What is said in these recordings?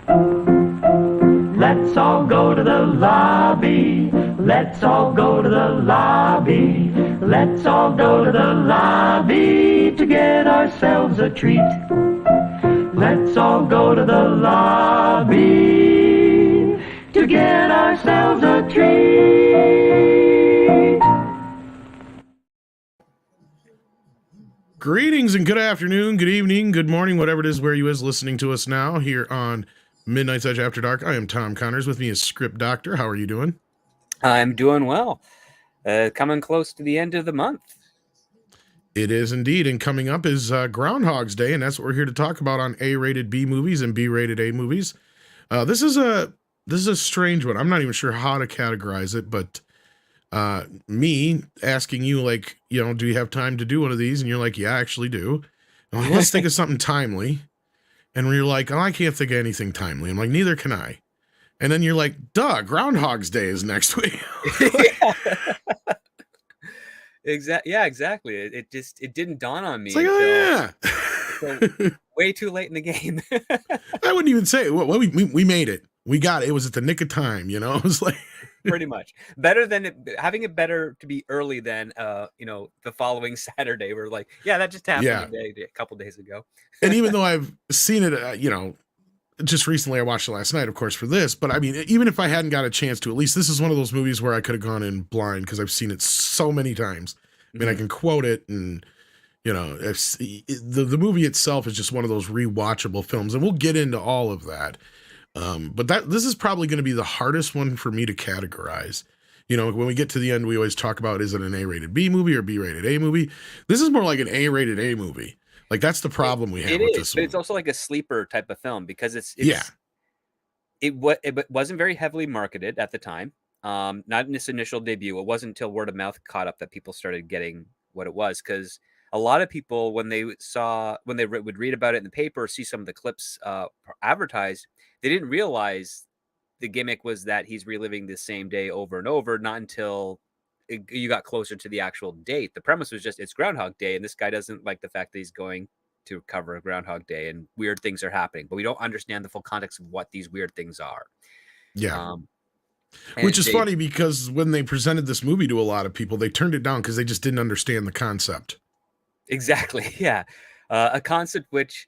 Let's all go to the lobby. Let's all go to the lobby. Let's all go to the lobby to get ourselves a treat. Let's all go to the lobby to get ourselves a treat. Greetings and good afternoon, good evening, good morning, whatever it is where you is listening to us now here on Midnight's Edge After Dark. I am Tom Connors. With me is Script Doctor. How are you doing? I'm doing well. Coming close to the end of the month. It is indeed, and coming up is Groundhog's Day, and that's what we're here to talk about on A-rated B movies and B-rated A movies. This is a strange one. I'm not even sure how to categorize it, but me asking you, like, you know, do you have time to do one of these? And you're like, yeah, I actually do. I'm like, let's think of something timely. And you're like, oh, I can't think of anything timely. I'm like, neither can I. And then you're like, duh, Groundhog's Day is next week. Exactly. It didn't dawn on me. It's like, oh, yeah. Way too late in the game. I wouldn't even say it. Well, we made it. We got it. It was at the nick of time, you know? It was like pretty much better than having it better to be early than the following Saturday. We're like, yeah, that just happened a couple days ago. And even though I've seen it, just recently, I watched it last night, of course, for this. But I mean, even if I hadn't got a chance to, at least this is one of those movies where I could have gone in blind because I've seen it so many times. I mean, I can quote it, and the movie itself is just one of those rewatchable films, and we'll get into all of that. But this is probably going to be the hardest one for me to categorize. You know, when we get to the end, we always talk about, is it an A-rated B movie or B-rated A movie? This is more like an A-rated A movie. Like, that's the problem we have with this one. But it's also like a sleeper type of film because it wasn't very heavily marketed at the time. Not in its initial debut. It wasn't until word of mouth caught up that people started getting what it was. Because a lot of people, when they would read about it in the paper, or see some of the clips advertised, they didn't realize the gimmick was that he's reliving the same day over and over. Not until you got closer to the actual date. The premise was just, it's Groundhog Day, and this guy doesn't like the fact that he's going to cover Groundhog Day and weird things are happening, but we don't understand the full context of what these weird things are. Yeah. Which is funny because when they presented this movie to a lot of people, they turned it down because they just didn't understand the concept. Exactly. Yeah. A concept which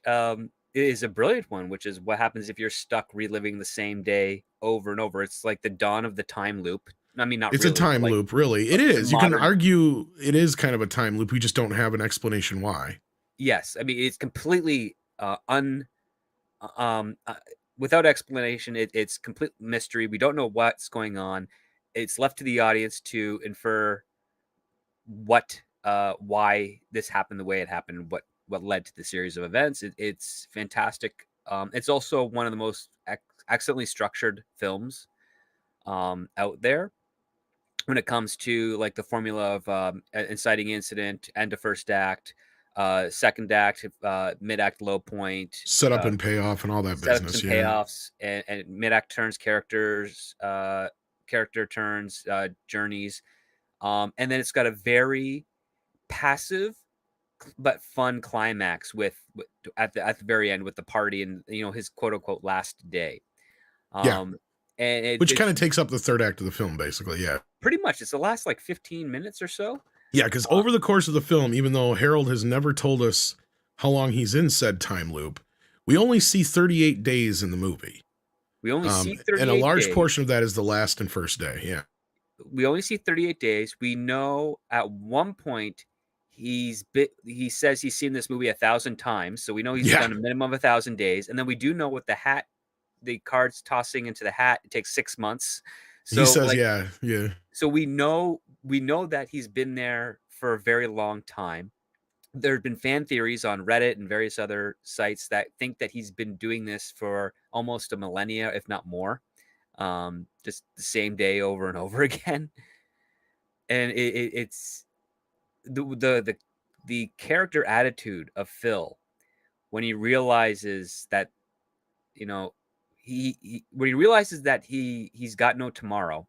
is a brilliant one, which is what happens if you're stuck reliving the same day over and over. It's like the dawn of the time loop. I mean, it's really, a time loop, really. It is. You can argue it is kind of a time loop. We just don't have an explanation why. Yes. I mean, it's completely without explanation. It's complete mystery. We don't know what's going on. It's left to the audience to infer why this happened the way it happened, what led to the series of events. It's fantastic. It's also one of the most excellently structured films out there when it comes to like the formula of inciting incident, end of first act, second act, mid-act low point, set up and payoff, and all that business. And payoffs, and mid-act turns, character turns, journeys, and then it's got a very passive but fun climax with at the very end with the party and his quote unquote last day. And which kind of takes up the third act of the film, basically. Yeah, pretty much. It's the last like 15 minutes or so. Yeah, because over the course of the film, even though Harold has never told us how long he's in said time loop, we only see 38 days in the movie. We only see 38 and a large days. portion of that is the last and first day. Yeah, we only see 38 days. We know at one point he says he's seen this movie 1,000 times, so we know he's done a minimum of 1,000 days. And then we do know with the cards tossing into the hat, it takes 6 months. So he says, yeah. So we know that he's been there for a very long time. There have been fan theories on Reddit and various other sites that think that he's been doing this for almost a millennia, if not more, just the same day over and over again. And it's the character attitude of Phil when he realizes that, when he realizes that he's got no tomorrow,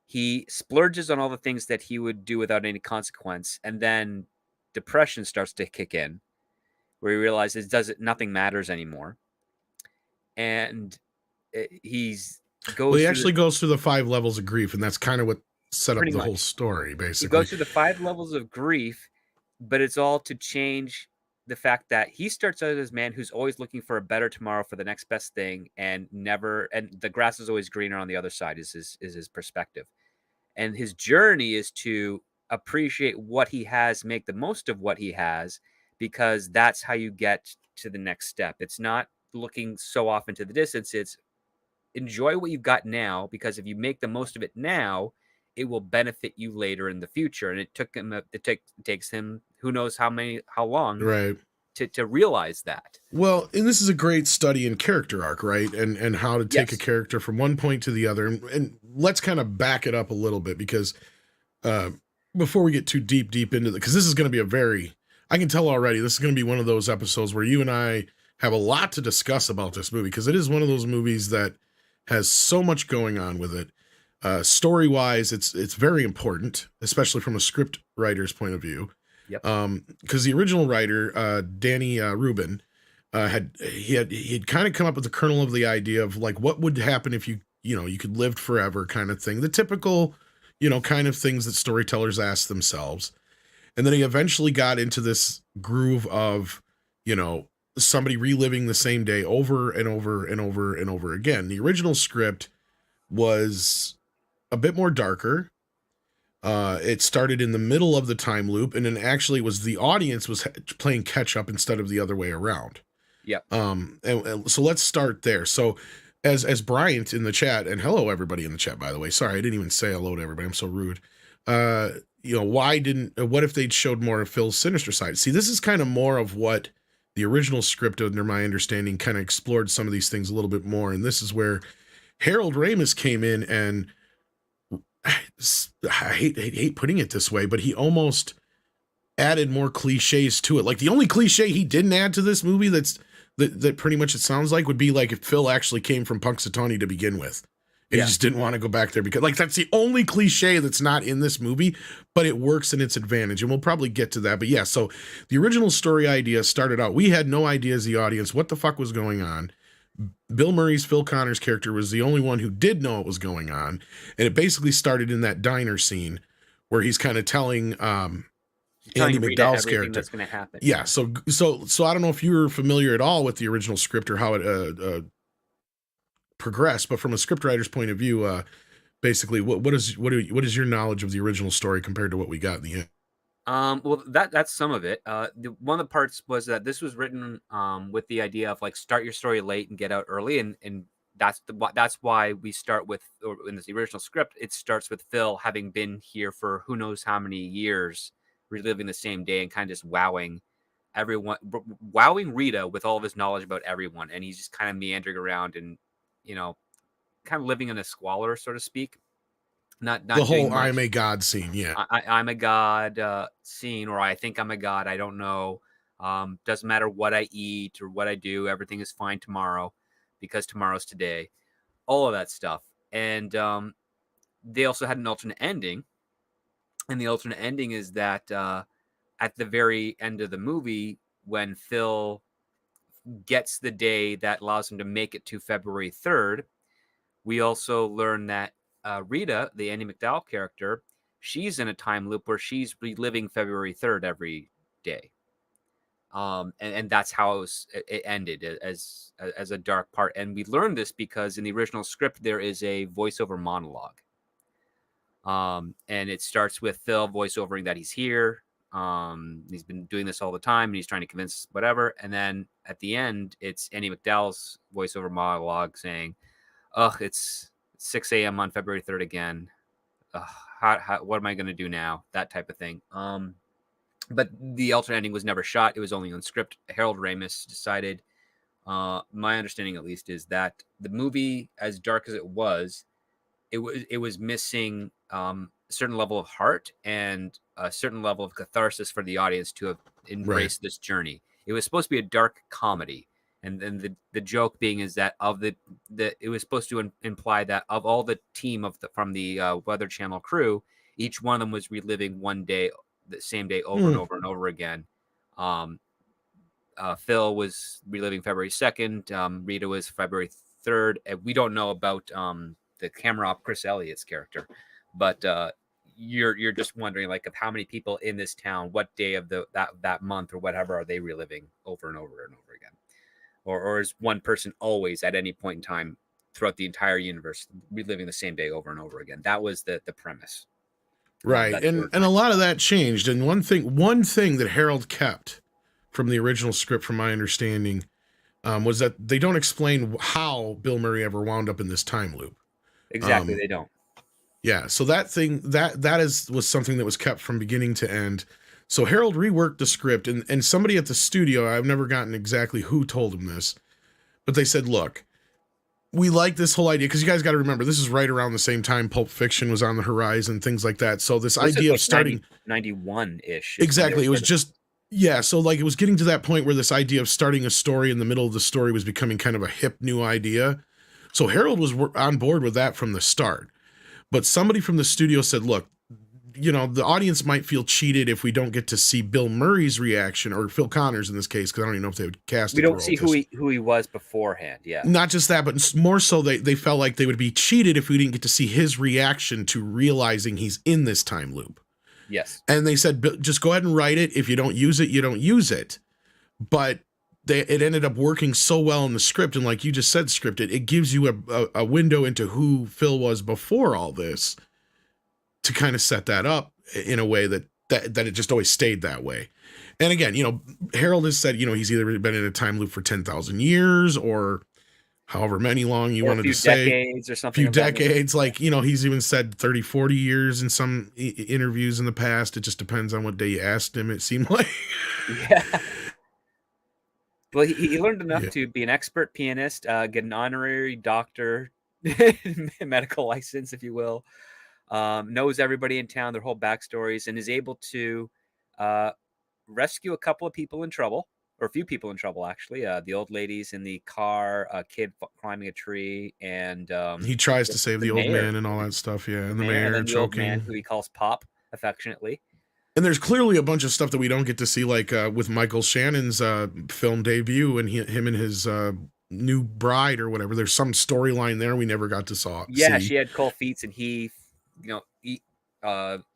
he splurges on all the things that he would do without any consequence, and then depression starts to kick in, where he realizes nothing matters anymore. And he's Well, goes he through actually goes through the 5 levels of grief, and that's kind of what set up pretty the whole much. story, He basically. goes through the 5 levels of grief, but it's all to change the fact that he starts out as a man who's always looking for a better tomorrow for the next best thing, and the grass is always greener on the other side is his perspective. And his journey is to appreciate what he has, make the most of what he has, because that's how you get to the next step. It's not looking so off into the distance. It's enjoy what you've got now, because if you make the most of it now, it will benefit you later in the future. And it takes him who knows how long Right. to realize that. Well, and this is a great study in character arc, right? And how to take a Yes. character from one point to the other. And let's kind of back it up a little bit, because before we get too deep into it, because this is going to be I can tell already, this is going to be one of those episodes where you and I have a lot to discuss about this movie, because it is one of those movies that has so much going on with it. Story-wise, it's very important, especially from a script writer's point of view. Yep. Because the original writer, Danny Rubin, he'd kind of come up with the kernel of the idea of like what would happen if you could live forever kind of thing, the typical kind of things that storytellers ask themselves. And then he eventually got into this groove of somebody reliving the same day over and over and over and over again. The original script was a bit more darker. It started in the middle of the time loop, and then actually was the audience was playing catch up instead of the other way around. Yeah. And so let's start there. So as Bryant in the chat, and hello everybody in the chat, by the way. Sorry, I didn't even say hello to everybody. I'm so rude. What if they'd showed more of Phil's sinister side? See, this is kind of more of what the original script, under my understanding, kind of explored some of these things a little bit more. And this is where Harold Ramis came in, and I hate putting it this way, but he almost added more cliches to it. Like the only cliche he didn't add to this movie that pretty much it sounds like would be like if Phil actually came from Punxsutawney to begin with. And he just didn't want to go back there, because like that's the only cliche that's not in this movie, but it works in its advantage. And we'll probably get to that. But yeah, so the original story idea started out, we had no idea as the audience what the fuck was going on. Bill Murray's Phil Connor's character was the only one who did know what was going on. And it basically started in that diner scene where he's kind of telling Andie McDowell's character that's going to happen. Yeah. So I don't know if you were familiar at all with the original script or how it progressed, but from a scriptwriter's point of view, basically what is your knowledge of the original story compared to what we got in the end? Well, that's some of it. One of the parts was that this was written with the idea of like start your story late and get out early, and that's why we start with, or in the original script, it starts with Phil having been here for who knows how many years, reliving the same day and kind of just wowing Rita with all of his knowledge about everyone, and he's just kind of meandering around and kind of living in a squalor, so to speak. Not the whole I'm a god scene. Yeah. I'm a god scene, or I think I'm a god. I don't know. Doesn't matter what I eat or what I do. Everything is fine tomorrow because tomorrow's today. All of that stuff. And they also had an alternate ending. And the alternate ending is that at the very end of the movie, when Phil gets the day that allows him to make it to February 3rd, we also learn that Rita, the Andie McDowell character, she's in a time loop where she's reliving February 3rd every day. And that's how it ended as a dark part. And we learned this because in the original script, there is a voiceover monologue. And it starts with Phil voiceovering that he's here. He's been doing this all the time and he's trying to convince whatever. And then at the end, it's Andie McDowell's voiceover monologue saying, "Ugh, it's 6 a.m. on February 3rd again. What am I going to do now?" That type of thing. But the alternate ending was never shot. It was only on script. Harold Ramis decided, my understanding at least, is that the movie, as dark as it was missing a certain level of heart and a certain level of catharsis for the audience to have embraced this journey. It was supposed to be a dark comedy. And then the joke being is that it was supposed to imply that of all the team from the Weather Channel crew, each one of them was reliving one day, the same day over and over and over again. Phil was reliving February 2nd. Rita was February third. And we don't know about the camera op Chris Elliott's character, but you're just wondering like of how many people in this town, what day of that month or whatever are they reliving over and over and over again, or is one person always at any point in time throughout the entire universe reliving the same day over and over again? That was the premise. Right. And a lot of that changed. And one thing that Harold kept from the original script, from my understanding, was that they don't explain how Bill Murray ever wound up in this time loop. Exactly. They don't. Yeah. So that was something that was kept from beginning to end. So Harold reworked the script, and somebody at the studio, I've never gotten exactly who told him this, but they said, look, we like this whole idea, because you guys got to remember, this is right around the same time Pulp Fiction was on the horizon, things like that. So this idea of starting 91-ish. Exactly. It was just, yeah. So like it was getting to that point where this idea of starting a story in the middle of the story was becoming kind of a hip new idea. So Harold was on board with that from the start. But somebody from the studio said, look, the audience might feel cheated if we don't get to see Bill Murray's reaction, or Phil Connor's in this case, because I don't even know if they would cast. We don't see who he was beforehand. Yeah. Not just that, but more so they felt like they would be cheated if we didn't get to see his reaction to realizing he's in this time loop. Yes. And they said, just go ahead and write it. If you don't use it, you don't use it. But it ended up working so well in the script, and like you just said, scripted, it gives you a window into who Phil was before all this, to kind of set that up in a way that it just always stayed that way. And again, Harold has said, he's either been in a time loop for 10,000 years or however many long you wanted to say, decades or something. Few decades. Like, he's even said 30, 40 years in some interviews in the past. It just depends on what day you asked him, it seemed like. Yeah. Well, he learned enough to be an expert pianist, get an honorary doctor, medical license, if you will. Knows everybody in town, their whole backstories, and is able to rescue a couple of people in trouble, or a few people in trouble, actually. The old ladies in the car, a kid climbing a tree, and he tries to save the old man and all that stuff, and the mayor and choking. The old man, who he calls Pop, affectionately. And there's clearly a bunch of stuff that we don't get to see, like with Michael Shannon's film debut, and him and his new bride or whatever. There's some storyline there we never got to see. Yeah, she had cold feet, and he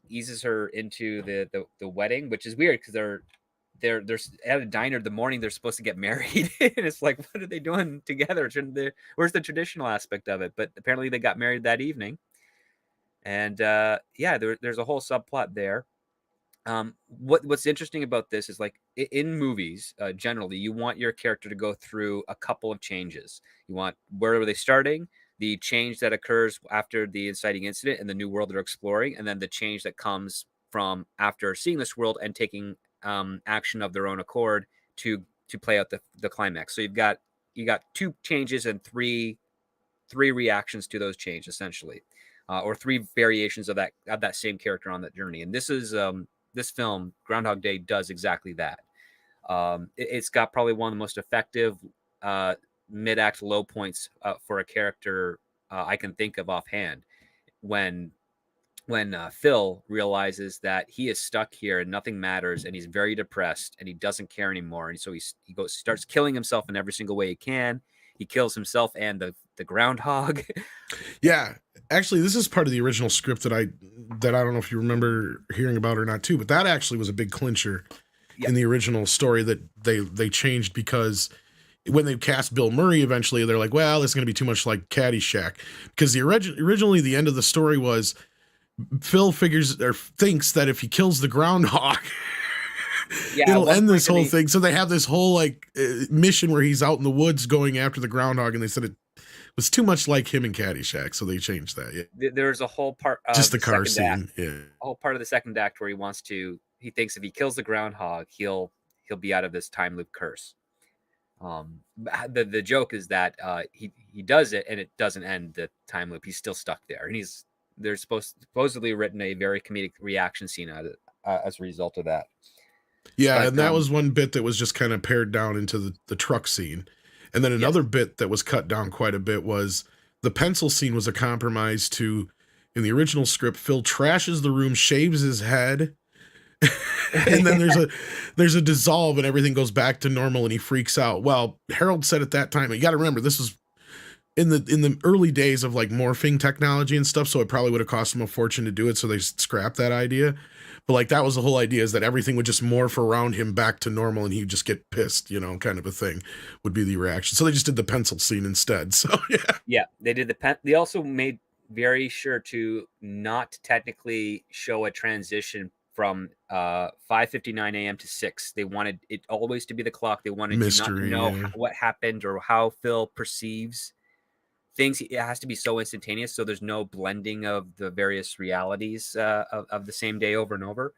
eases her into the wedding, which is weird because they're at a diner the morning they're supposed to get married, and it's like, what are they doing together? Where's the traditional aspect of it? But apparently they got married that evening, and there's a whole subplot there. What's interesting about this is, like, in movies, generally you want your character to go through a couple of changes. You want, where are they starting, the change that occurs after the inciting incident and the new world they're exploring, and then the change that comes from after seeing this world and taking action of their own accord to play out the climax. So you got two changes and three reactions to those changes, essentially, or three variations of that same character on that journey. And this is this film, Groundhog Day, does exactly that. It's got probably one of the most effective mid-act low points for a character I can think of offhand, when Phil realizes that he is stuck here and nothing matters, and he's very depressed and he doesn't care anymore, and so he starts killing himself in every single way he can. He kills himself and the groundhog. Yeah, actually, this is part of the original script that I don't know if you remember hearing about or not too, but that actually was a big clincher in the original story that they changed, because when they cast Bill Murray, eventually they're like, well, this is going to be too much like Caddyshack, because originally the end of the story was Phil thinks that if he kills the groundhog, it'll end this whole thing. So they have this whole mission where he's out in the woods going after the groundhog, and they said it was too much like him in Caddyshack, so they changed that. Yeah. There's a whole part of just the car scene, a whole part of the second act where he thinks if he kills the groundhog, he'll be out of this time loop curse. The joke is that he does it and it doesn't end the time loop. He's still stuck there, and they're supposedly written a very comedic reaction scene out of it, as a result of that. Yeah, and that was one bit that was just kind of pared down into the truck scene. And then another bit that was cut down quite a bit was the pencil scene was a compromise to, in the original script, Phil trashes the room, shaves his head, and then there's a dissolve and everything goes back to normal and he freaks out. Well, Harold said at that time, you got to remember, this was in the early days of like morphing technology and stuff, so it probably would have cost them a fortune to do it, so they scrapped that idea. But like that was the whole idea, is that everything would just morph around him back to normal and he'd just get pissed, kind of a thing would be the reaction. So they just did the pencil scene instead. So yeah, they did they also made very sure to not technically show a transition from 5:59 a.m. to 6. They wanted it always to be the clock. They wanted mystery, you not to know what happened or how Phil perceives things. It has to be so instantaneous, so there's no blending of the various realities of the same day over and over.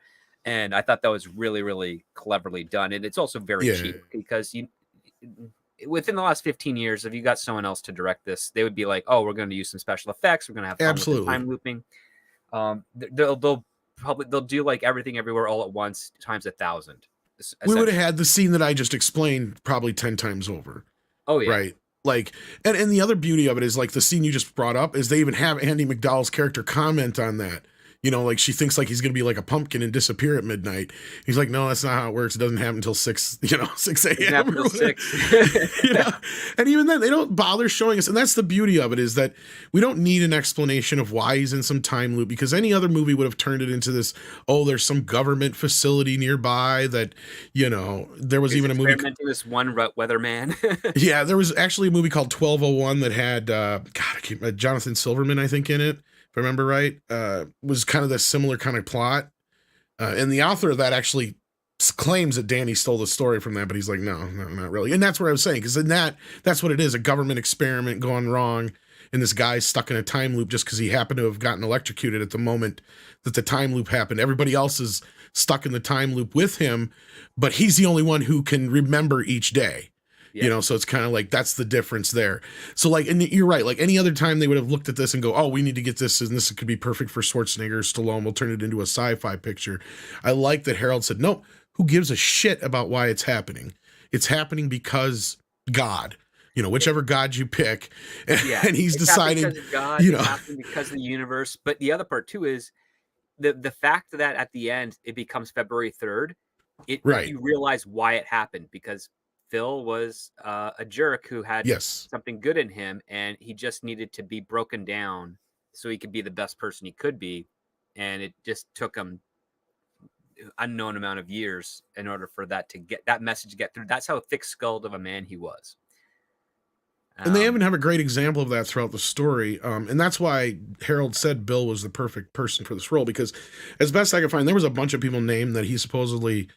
And I thought that was really, really cleverly done. And it's also very cheap, because within the last 15 years, if you got someone else to direct this, they would be like, oh, we're going to use some special effects, we're going to have fun with the time looping. They'll do like Everything Everywhere All at Once times 1,000. We would have had the scene that I just explained probably 10 times over. Oh yeah, right. Like, and the other beauty of it is, like, the scene you just brought up is they even have Andie McDowell's character comment on that. Like, she thinks like he's going to be like a pumpkin and disappear at midnight. He's like, no, that's not how it works. It doesn't happen until 6 a.m. or 6. And even then, they don't bother showing us. And that's the beauty of it, is that we don't need an explanation of why he's in some time loop, because any other movie would have turned it into this, oh, there's some government facility nearby that, there was even a movie. This one weatherman. Yeah, there was actually a movie called 1201 that had, Jonathan Silverman, I think, in it. If I remember right, was kind of the similar kind of plot. And the author of that actually claims that Danny stole the story from that, but he's like, no, not really. And that's what I was saying, because in that's what it is, a government experiment gone wrong, and this guy's stuck in a time loop just because he happened to have gotten electrocuted at the moment that the time loop happened. Everybody else is stuck in the time loop with him, but he's the only one who can remember each day. Yeah. So it's kind of like, that's the difference there. So like, and you're right, like any other time they would have looked at this and go, oh, we need to get this, and this could be perfect for Schwarzenegger, Stallone, we'll turn it into a sci-fi picture. I like that Harold said, no, who gives a shit about why it's happening? It's happening because God, whichever God you pick, and he's deciding, because of God, it's happening because of the universe. But the other part too is the fact that at the end it becomes February 3rd, you realize why it happened, because Phil was a jerk who had something good in him, and he just needed to be broken down so he could be the best person he could be. And it just took him an unknown amount of years in order for that message to get through. That's how thick-skulled of a man he was. And they even have a great example of that throughout the story. And that's why Harold said Bill was the perfect person for this role, because as best I could find, there was a bunch of people named that he supposedly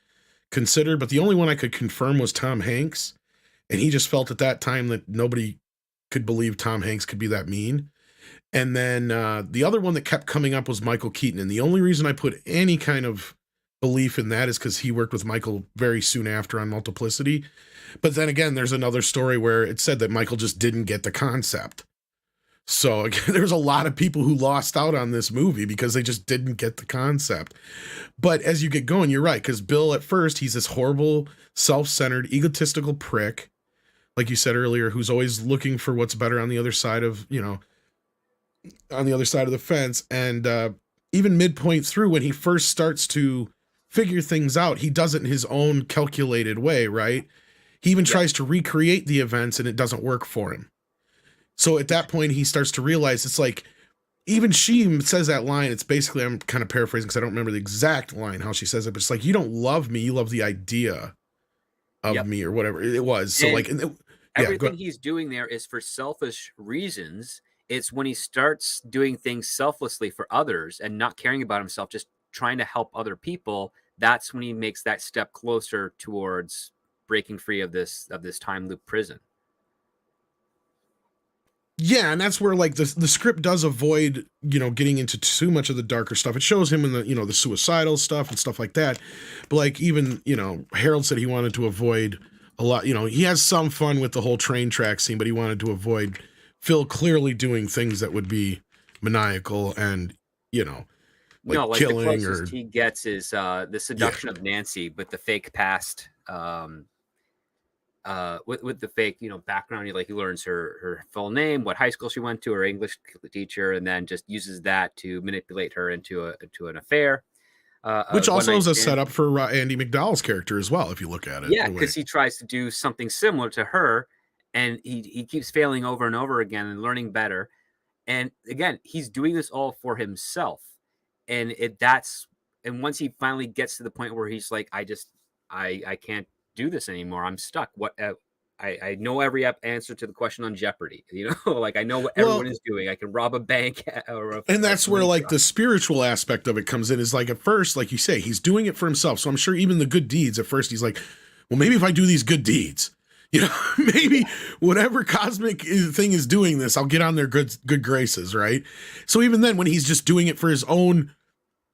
considered, but the only one I could confirm was Tom Hanks, and he just felt at that time that nobody could believe Tom Hanks could be that mean. And then the other one that kept coming up was Michael Keaton, and the only reason I put any kind of belief in that is because he worked with Michael very soon after on Multiplicity. But then again, there's another story where it said that Michael just didn't get the concept. So again, there's a lot of people who lost out on this movie because they just didn't get the concept. But as you get going, you're right, because Bill, at first, he's this horrible, self-centered, egotistical prick, like you said earlier, who's always looking for what's better on the other side of, on the other side of the fence. And even midpoint through, when he first starts to figure things out, he does it in his own calculated way, right? He even tries to recreate the events, and it doesn't work for him. So at that point, he starts to realize, it's like, even she says that line, it's basically, I'm kind of paraphrasing because I don't remember the exact line, how she says it, but it's like, you don't love me, you love the idea of me, or whatever it was. So everything he's doing there is for selfish reasons. It's when he starts doing things selflessly for others and not caring about himself, just trying to help other people, that's when he makes that step closer towards breaking free of this time loop prison. Yeah, and that's where like the script does avoid, getting into too much of the darker stuff. It shows him in the, the suicidal stuff and stuff like that. But like even, Harold said he wanted to avoid a lot, he has some fun with the whole train track scene, but he wanted to avoid Phil clearly doing things that would be maniacal and, like killing, the closest he gets is the seduction of Nancy with the fake past, with the fake, background. He learns her full name, what high school she went to, her English teacher, and then just uses that to manipulate her into an affair. Which also is a setup for Andie McDowell's character as well, if you look at it. Yeah, because he tries to do something similar to her, and he keeps failing over and over again and learning better. And again, he's doing this all for himself. And and once he finally gets to the point where he's like, I can't do this anymore. I'm stuck. I know every answer to the question on Jeopardy. Like I know what everyone is doing. I can rob a bank and that's where like the spiritual aspect of it comes in. Is like at first, like you say, he's doing it for himself. So I'm sure even the good deeds at first, he's like, well, maybe if I do these good deeds, maybe whatever cosmic thing is doing this, I'll get on their good graces, right? So even then, when he's just doing it for his own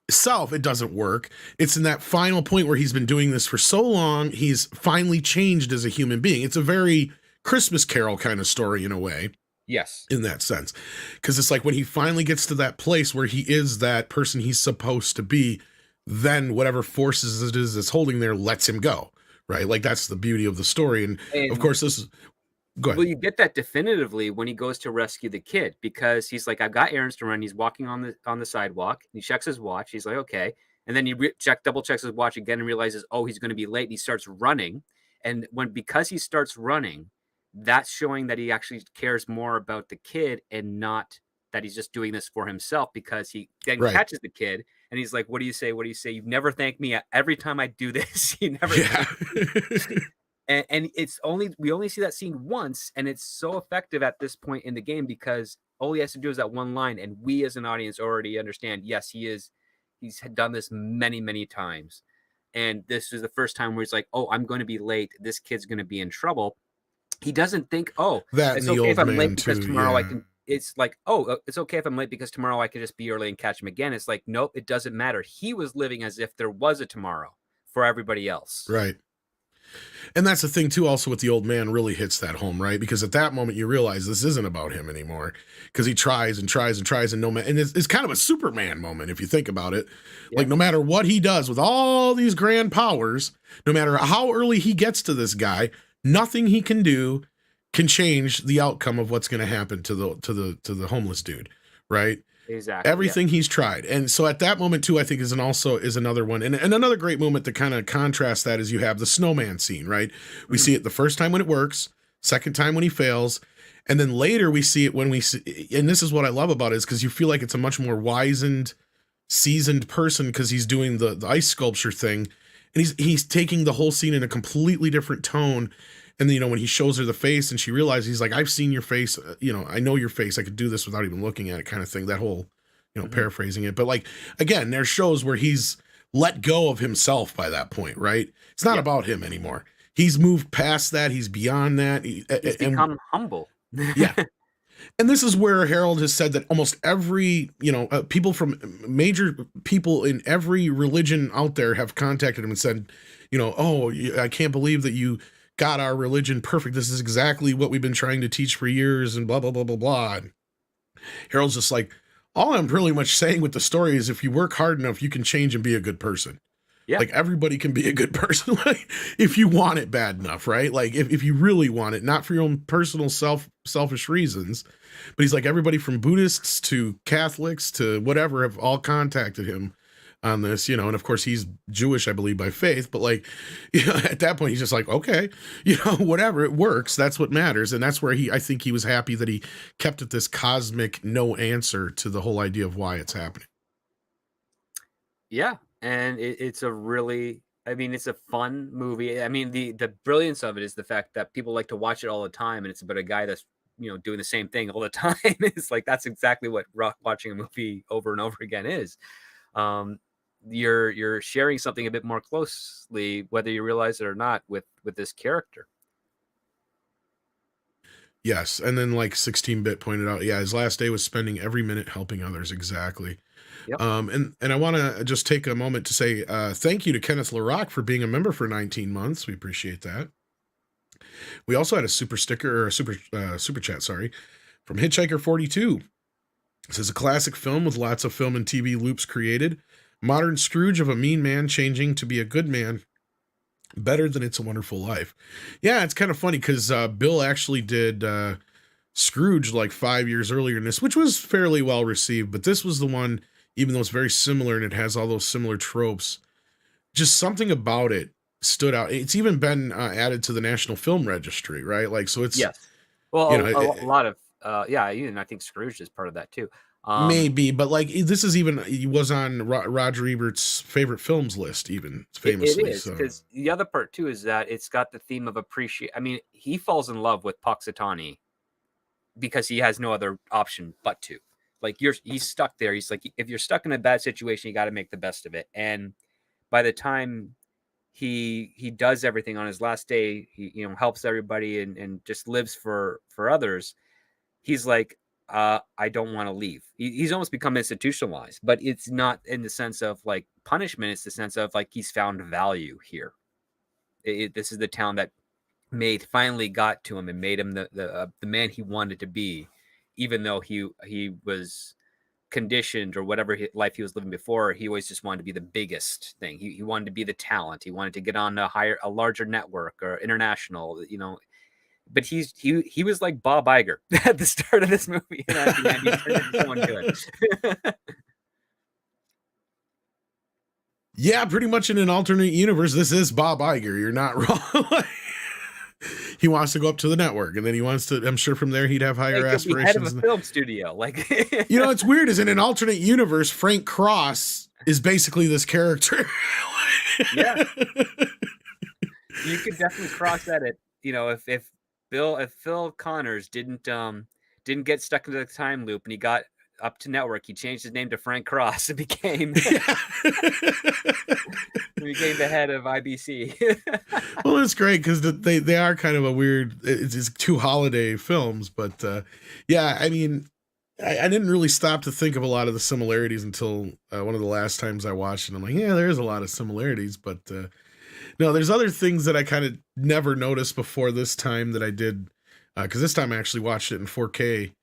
self, it doesn't work. It's in that final point where he's been doing this for so long, he's finally changed as a human being. It's a very Christmas Carol kind of story in a way. Yes. In that sense. Because it's like when he finally gets to that place where he is that person he's supposed to be, then whatever forces it is that's holding there lets him go. Right? Like that's the beauty of the story. And of course, this is... Go ahead. Well, you get that definitively when he goes to rescue the kid, because he's like, I've got errands to run. He's walking on the sidewalk. He checks his watch. He's like, okay. And then he double checks his watch again and realizes, oh, he's going to be late. And he starts running. And because he starts running, that's showing that he actually cares more about the kid and not that he's just doing this for himself, because he then catches the kid. And he's like, what do you say? What do you say? You've never thanked me. Every time I do this, you never thank me. And we only see that scene once, and it's so effective at this point in the game because all he has to do is that one line, and we as an audience already understand, yes, he's done this many, many times. And this is the first time where he's like, oh, I'm going to be late. This kid's going to be in trouble. He doesn't think, oh, it's okay if I'm late because tomorrow I can. It's like, oh, it's okay if I'm late because tomorrow I can just be early and catch him again. It's like, nope, it doesn't matter. He was living as if there was a tomorrow for everybody else. Right. And that's the thing too, also with the old man really hits that home, right? Because at that moment you realize this isn't about him anymore, because he tries and tries and tries and and it's kind of a Superman moment if you think about it. Yeah. Like no matter what he does with all these grand powers, no matter how early he gets to this guy, nothing he can do can change the outcome of what's going to happen to the homeless dude, right? Exactly. Everything he's tried. And so at that moment too, I think is another one. And another great moment to kind of contrast that is you have the snowman scene, right? We see it the first time when it works, second time when he fails. And then later we see it when we see, and this is what I love about it, is because you feel like it's a much more wizened, seasoned person because he's doing the ice sculpture thing. And he's taking the whole scene in a completely different tone. And then, when he shows her the face and she realizes, he's like, I've seen your face, I know your face. I could do this without even looking at it kind of thing. That whole, paraphrasing it. But like, again, there's shows where he's let go of himself by that point, right? It's not about him anymore. He's moved past that. He's beyond that. He's become humble. Yeah. And this is where Harold has said that almost every, people from major people in every religion out there have contacted him and said, oh, I can't believe that you got our religion perfect. This is exactly what we've been trying to teach for years and blah, blah, blah, blah, blah. And Harold's just like, all I'm pretty much saying with the story is if you work hard enough, you can change and be a good person. Yeah. Like everybody can be a good person. Like if you want it bad enough, right? Like if you really want it, not for your own personal selfish reasons, but he's like everybody from Buddhists to Catholics to whatever have all contacted him on this, and of course he's Jewish, I believe, by faith, but like, at that point he's just like, okay, whatever, it works. That's what matters. And that's where I think he was happy that he kept it this cosmic no answer to the whole idea of why it's happening. Yeah. And it's a really, it's a fun movie. The brilliance of it is the fact that people like to watch it all the time. And it's about a guy that's, doing the same thing all the time. It's like, that's exactly what watching a movie over and over again is. You're sharing something a bit more closely, whether you realize it or not, with this character. Yes. And then like 16-bit pointed out, his last day was spending every minute helping others. Exactly. Yep. And I want to just take a moment to say thank you to Kenneth LaRock for being a member for 19 months. We appreciate that. We also had a super chat, from Hitchhiker 42. This is a classic film with lots of film and TV loops created. Modern Scrooge of a mean man changing to be a good man. Better than It's a Wonderful Life. Yeah, it's kind of funny because Bill actually did Scrooge like 5 years earlier in this, which was fairly well received. But this was the one, even though it's very similar and it has all those similar tropes, just something about it stood out. It's even been added to the National Film Registry, right? Like, so it's, Yes. Well, you know, a lot of yeah, even I think Scrooge is part of that too. Maybe, but like this is even he was on Roger Ebert's favorite films list, even It famously. is, So because the other part too is that it's got the theme of appreciate. I mean, he falls in love with Puxatawny because he has no other option but to. Like he's stuck there. He's like, if you're stuck in a bad situation, you got to make the best of it. And by the time he does everything on his last day, he helps everybody and just lives for others. He's like, I don't want to leave. He's almost become institutionalized, but it's not in the sense of like punishment. It's the sense of like he's found value here. This is the town that finally got to him and made him the man he wanted to be, even though he was conditioned or whatever life he was living before. He always just wanted to be the biggest thing. He wanted to be the talent. He wanted to get on a larger network or international, but he was like Bob Iger at the start of this movie, and at the end he turned into someone good. yeah, pretty much in an alternate universe, this is Bob Iger. You're not wrong. He wants to go up to the network, and then he wants to. I'm sure from there he'd have higher aspirations. Head of a film studio, like it's weird. Is in an alternate universe, Frank Cross is basically this character. Yeah, you could definitely cross edit. If Phil Connors didn't get stuck into the time loop and he got up to network, he changed his name to Frank Cross and became the head of IBC. Well, it's great because they are kind of a weird. It's two holiday films, but yeah, I mean, I didn't really stop to think of a lot of the similarities until one of the last times I watched it. I'm like, yeah, there's a lot of similarities, but no, there's other things that I kind of never noticed before this time that I did, because this time I actually watched it in 4K.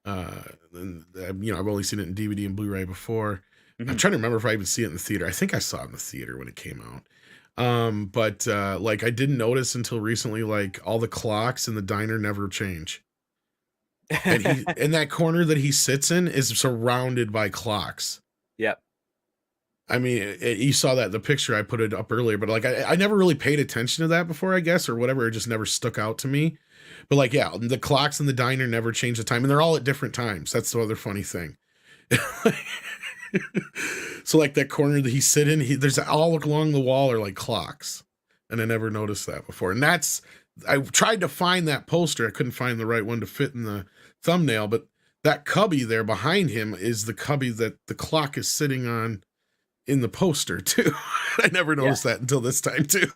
And, I've only seen it in DVD and Blu-ray before. Mm-hmm. I'm trying to remember if I even see it in the theater. I think I saw it in the theater when it came out. But like I didn't notice until recently, like all the clocks in the diner never change. And he in that corner that he sits in is surrounded by clocks. Yep. I mean, you saw that in the picture I put it up earlier, but like I never really paid attention to that before, I guess, or whatever. It just never stuck out to me. But like, yeah, the clocks in the diner never change the time, and they're all at different times. That's the other funny thing. So like that corner that he sit in, there's all along the wall are like clocks, and I never noticed that before. And I tried to find that poster. I couldn't find the right one to fit in the thumbnail, but that cubby there behind him is the cubby that the clock is sitting on in the poster too. I never noticed that until this time too.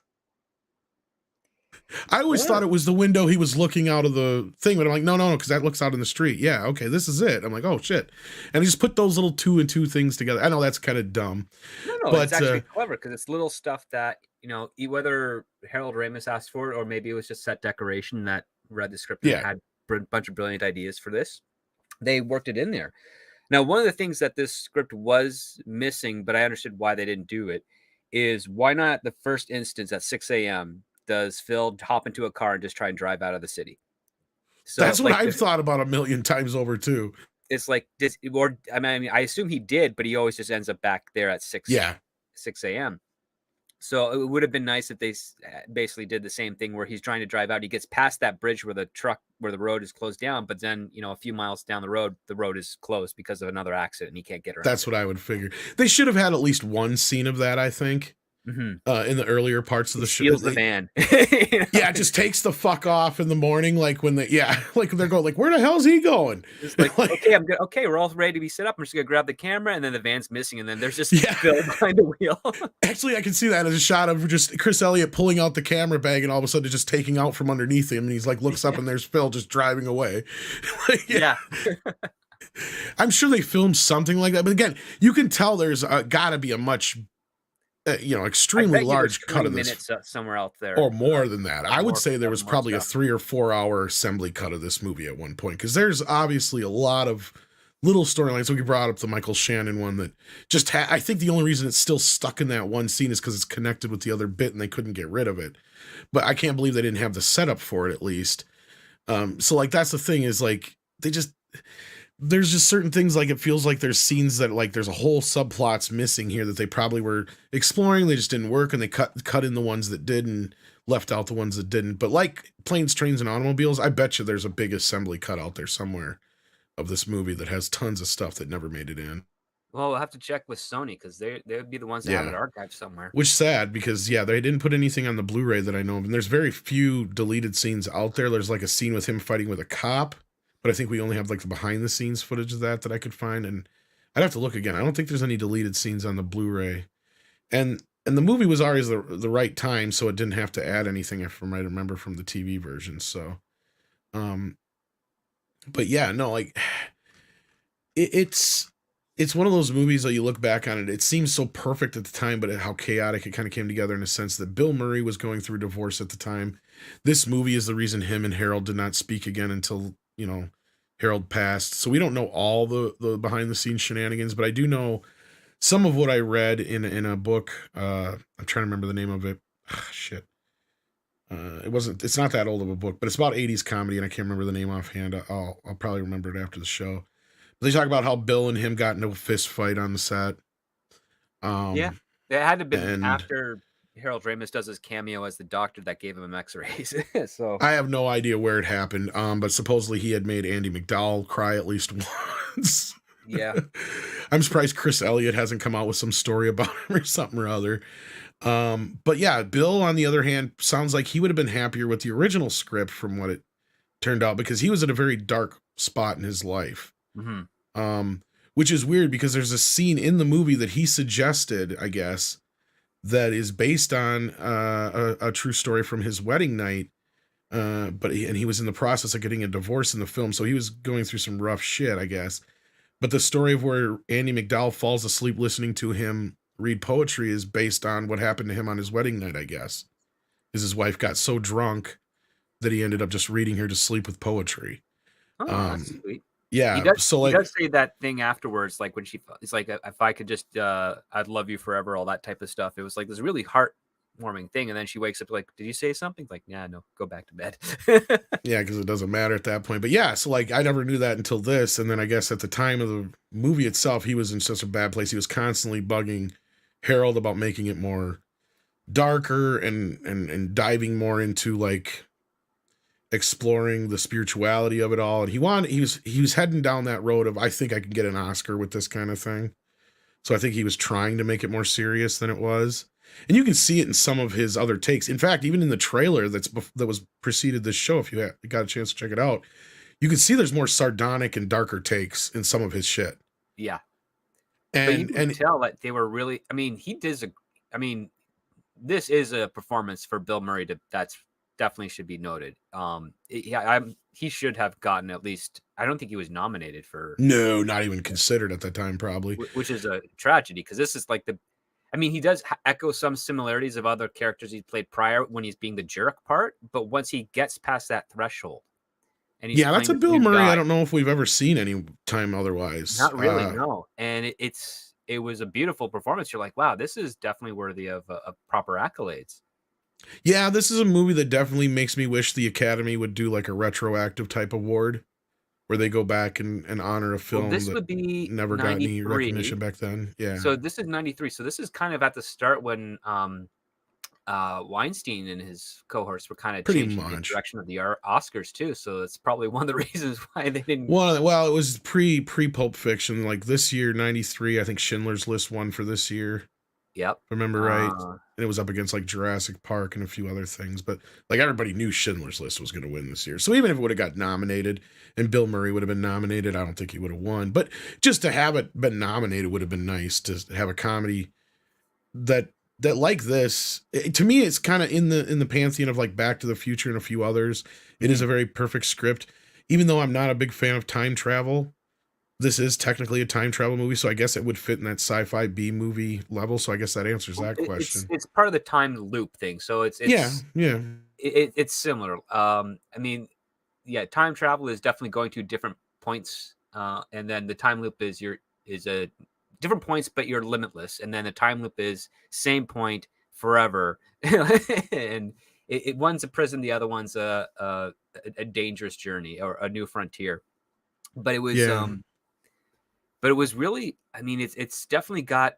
I always thought it was the window he was looking out of the thing, but I'm like, no, because that looks out in the street. Yeah, okay, this is it. I'm like, oh shit, and he just put those little 2 and 2 things together. I know that's kind of dumb. No, but it's actually clever because it's little stuff that whether Harold Ramis asked for it or maybe it was just set decoration that read the script and had a bunch of brilliant ideas for this. They worked it in there. Now, one of the things that this script was missing, but I understood why they didn't do it, is why not the first instance at 6 a.m. does Phil hop into a car and just try and drive out of the city? So that's what I've thought about a million times over too. It's like this, or I mean, I assume he did, but he always just ends up back there at 6 a.m. So it would have been nice if they basically did the same thing where he's trying to drive out. He gets past that bridge where the road is closed down, but then, a few miles down the road is closed because of another accident and he can't get around. That's what I would figure. They should have had at least one scene of that, I think. In the earlier parts of the show. Steals the van. Yeah, it just takes the fuck off in the morning, like when like they're going, like, where the hell's he going? It's like, okay, I'm good. Okay, we're all ready to be set up. I'm just gonna grab the camera, and then the van's missing, and then there's just Phil behind the wheel. Actually, I can see that as a shot of just Chris Elliott pulling out the camera bag, and all of a sudden just taking out from underneath him, and he's like looks up, and there's Phil just driving away. I'm sure they filmed something like that, but again, you can tell there's got to be a much extremely large cut of this somewhere out there, or more than that. I would say there was probably a 3 or 4 hour assembly cut of this movie at one point, because there's obviously a lot of little storylines. We brought up the Michael Shannon one that just I think the only reason it's still stuck in that one scene is because it's connected with the other bit and they couldn't get rid of it. But I can't believe they didn't have the setup for it at least. So like that's the thing is like there's just certain things, like it feels like there's scenes that like there's a whole subplots missing here that they probably were exploring, they just didn't work, and they cut in the ones that did and left out the ones that didn't. But like Planes, Trains, and Automobiles, I bet you there's a big assembly cut out there somewhere of this movie that has tons of stuff that never made it in. Well, we'll have to check with Sony because they would be the ones that have it archived somewhere. Which sad, because they didn't put anything on the Blu-ray that I know of, and there's very few deleted scenes out there. There's like a scene with him fighting with a cop, but I think we only have like the behind the scenes footage of that I could find, and I'd have to look again. I don't think there's any deleted scenes on the Blu-ray, and the movie was always the right time, so it didn't have to add anything, if I might remember from the TV version. So, but yeah, no, like it's one of those movies that you look back on it seems so perfect at the time, but how chaotic it kind of came together, in a sense that Bill Murray was going through divorce at the time. This movie is the reason him and Harold did not speak again until, Harold passed. So we don't know all the behind the scenes shenanigans, but I do know some of what I read in a book. I'm trying to remember the name of it. Shit. It's not that old of a book, but it's about 80s comedy, and I can't remember the name offhand. I'll probably remember it after the show. They talk about how Bill and him got into a fist fight on the set. Yeah, it had to have been after Harold Ramis does his cameo as the doctor that gave him X-rays. So I have no idea where it happened, but supposedly he had made Andie McDowell cry at least once. Yeah. I'm surprised Chris Elliott hasn't come out with some story about him or something or other. But yeah, Bill, on the other hand, sounds like he would have been happier with the original script from what it turned out, because he was at a very dark spot in his life. Mm-hmm. Which is weird, because there's a scene in the movie that he suggested, I guess, that is based on a true story from his wedding night. But he was in the process of getting a divorce in the film, so he was going through some rough shit, I guess. But the story of where Andie McDowell falls asleep listening to him read poetry is based on what happened to him on his wedding night, I guess. Because his wife got so drunk that he ended up just reading her to sleep with poetry. Oh, that's sweet. Yeah, he does say that thing afterwards, like when it's like, if I could just, I'd love you forever, all that type of stuff. It was like this really heartwarming thing, and then she wakes up like, did you say something? Like, yeah, no, go back to bed. Yeah, because it doesn't matter at that point. But yeah, so like I never knew that until this, and then I guess at the time of the movie itself, he was in such a bad place. He was constantly bugging Harold about making it more darker and diving more into like exploring the spirituality of it all, and he was heading down that road of, I think I can get an Oscar with this kind of thing. So I think he was trying to make it more serious than it was, and you can see it in some of his other takes. In fact, even in the trailer that was preceded this show, if you got a chance to check it out, you can see there's more sardonic and darker takes in some of his shit. Yeah, and you can tell that they were really. I mean, this is a performance for Bill Murray that's definitely should be noted. He should have gotten at least. I don't think he was nominated for. No, not even considered at that time, probably. Which is a tragedy, because this is like he does echo some similarities of other characters he played prior when he's being the jerk part, but once he gets past that threshold, and that's a Bill Murray I don't know if we've ever seen any time otherwise. Not really, no. And it was a beautiful performance. You're like, wow, this is definitely worthy of proper accolades. Yeah, this is a movie that definitely makes me wish the Academy would do like a retroactive type award where they go back and honor a film this would be never got any recognition back then. Yeah. So this is 93. So this is kind of at the start when Weinstein and his cohorts were kind of changing the direction of the Oscars too. So that's probably one of the reasons why they didn't. Well, it was pre Pulp Fiction. Like this year, 93, I think Schindler's List won for this year. Yep. Remember right? And it was up against like Jurassic Park and a few other things, but like everybody knew Schindler's List was going to win this year. So even if it would have got nominated and Bill Murray would have been nominated, I don't think he would have won. But just to have it been nominated would have been nice, to have a comedy that like this. To me, it's kind of in the pantheon of like Back to the Future and a few others. It is a very perfect script, even though I'm not a big fan of time travel. This is technically a time travel movie, so I guess it would fit in that sci-fi B movie level. So I guess that answers that question. It's part of the time loop thing, so it's it's similar. Time travel is definitely going to different points, and then the time loop is a different points, but you're limitless. And then the time loop is same point forever, and one's a prison, the other one's a dangerous journey or a new frontier. But it was But it was really, I mean, it's definitely got,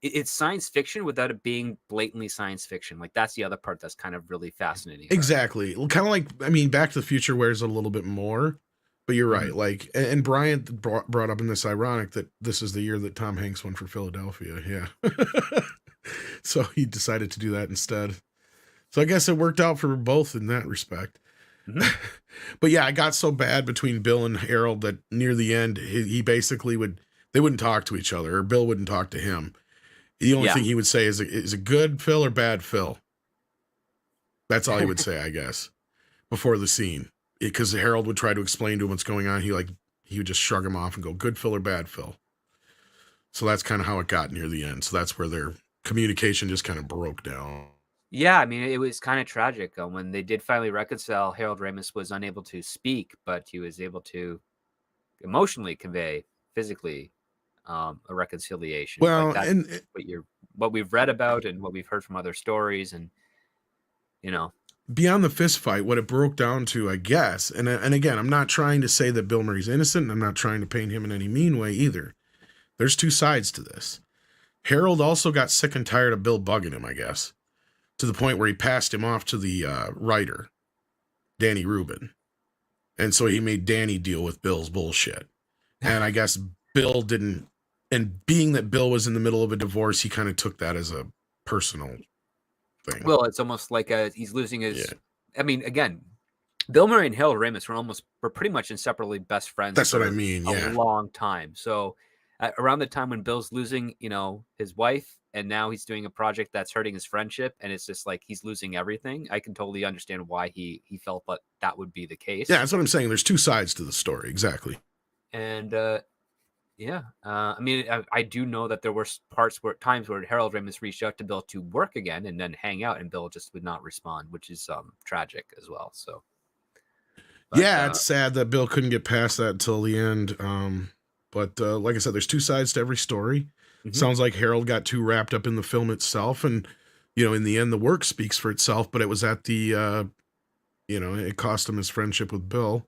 it's science fiction without it being blatantly science fiction. Like that's the other part that's kind of really fascinating. Exactly. Kind of like, I mean, Back to the Future wears a little bit more, but you're right. Like, and Bryant brought up in this ironic that this is the year that Tom Hanks won for Philadelphia. Yeah. So he decided to do that instead. So I guess it worked out for both in that respect. But yeah, I got so bad between Bill and Harold that near the end, he basically they wouldn't talk to each other, or Bill wouldn't talk to him. The only thing he would say is it good Phil or bad Phil? That's all he would say, I guess, before the scene. Because Harold would try to explain to him what's going on. He would just shrug him off and go, good Phil or bad Phil? So that's kind of how it got near the end. So that's where their communication just kind of broke down. Yeah, I mean, it was kind of tragic. When they did finally reconcile, Harold Ramis was unable to speak, but he was able to emotionally convey, physically, a reconciliation. Well, like and what we've read about and what we've heard from other stories, and beyond the fist fight, what it broke down to, I guess, and again, I'm not trying to say that Bill Murray's innocent, and I'm not trying to paint him in any mean way either. There's two sides to this. Harold also got sick and tired of Bill bugging him, I guess, to the point where he passed him off to the writer, Danny Rubin. And so he made Danny deal with Bill's bullshit. And I guess Bill didn't, and being that Bill was in the middle of a divorce, he kind of took that as a personal thing. Well, it's almost like he's losing his, I mean, again, Bill Murray and Harold Ramis were pretty much inseparably best friends. That's what I mean, a long time. So around the time when Bill's losing, his wife, and now he's doing a project that's hurting his friendship, and it's just like he's losing everything. I can totally understand why he felt that would be the case. Yeah, that's what I'm saying. There's two sides to the story, exactly. And I mean, I do know that there were times where Harold Ramis reached out to Bill to work again and then hang out, and Bill just would not respond, which is tragic as well. So, it's sad that Bill couldn't get past that until the end. But like I said, there's two sides to every story. Sounds like Harold got too wrapped up in the film itself, and in the end, the work speaks for itself. But it was at the, it cost him his friendship with Bill,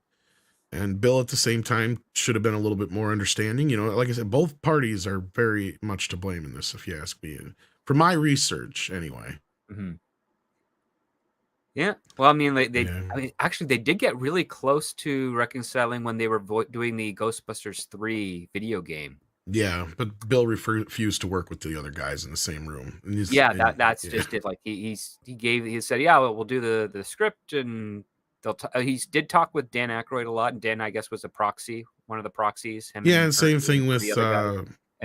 and Bill at the same time should have been a little bit more understanding. Like I said, both parties are very much to blame in this, if you ask me. For my research, anyway. Yeah, well, I mean, I mean, actually, they did get really close to reconciling when they were doing the Ghostbusters 3 video game. Yeah, but Bill refused to work with the other guys in the same room. That's just it. Like he said, yeah, well, we'll do the script, and he did talk with Dan Aykroyd a lot, and Dan, I guess, was a proxy, one of the proxies. And same thing with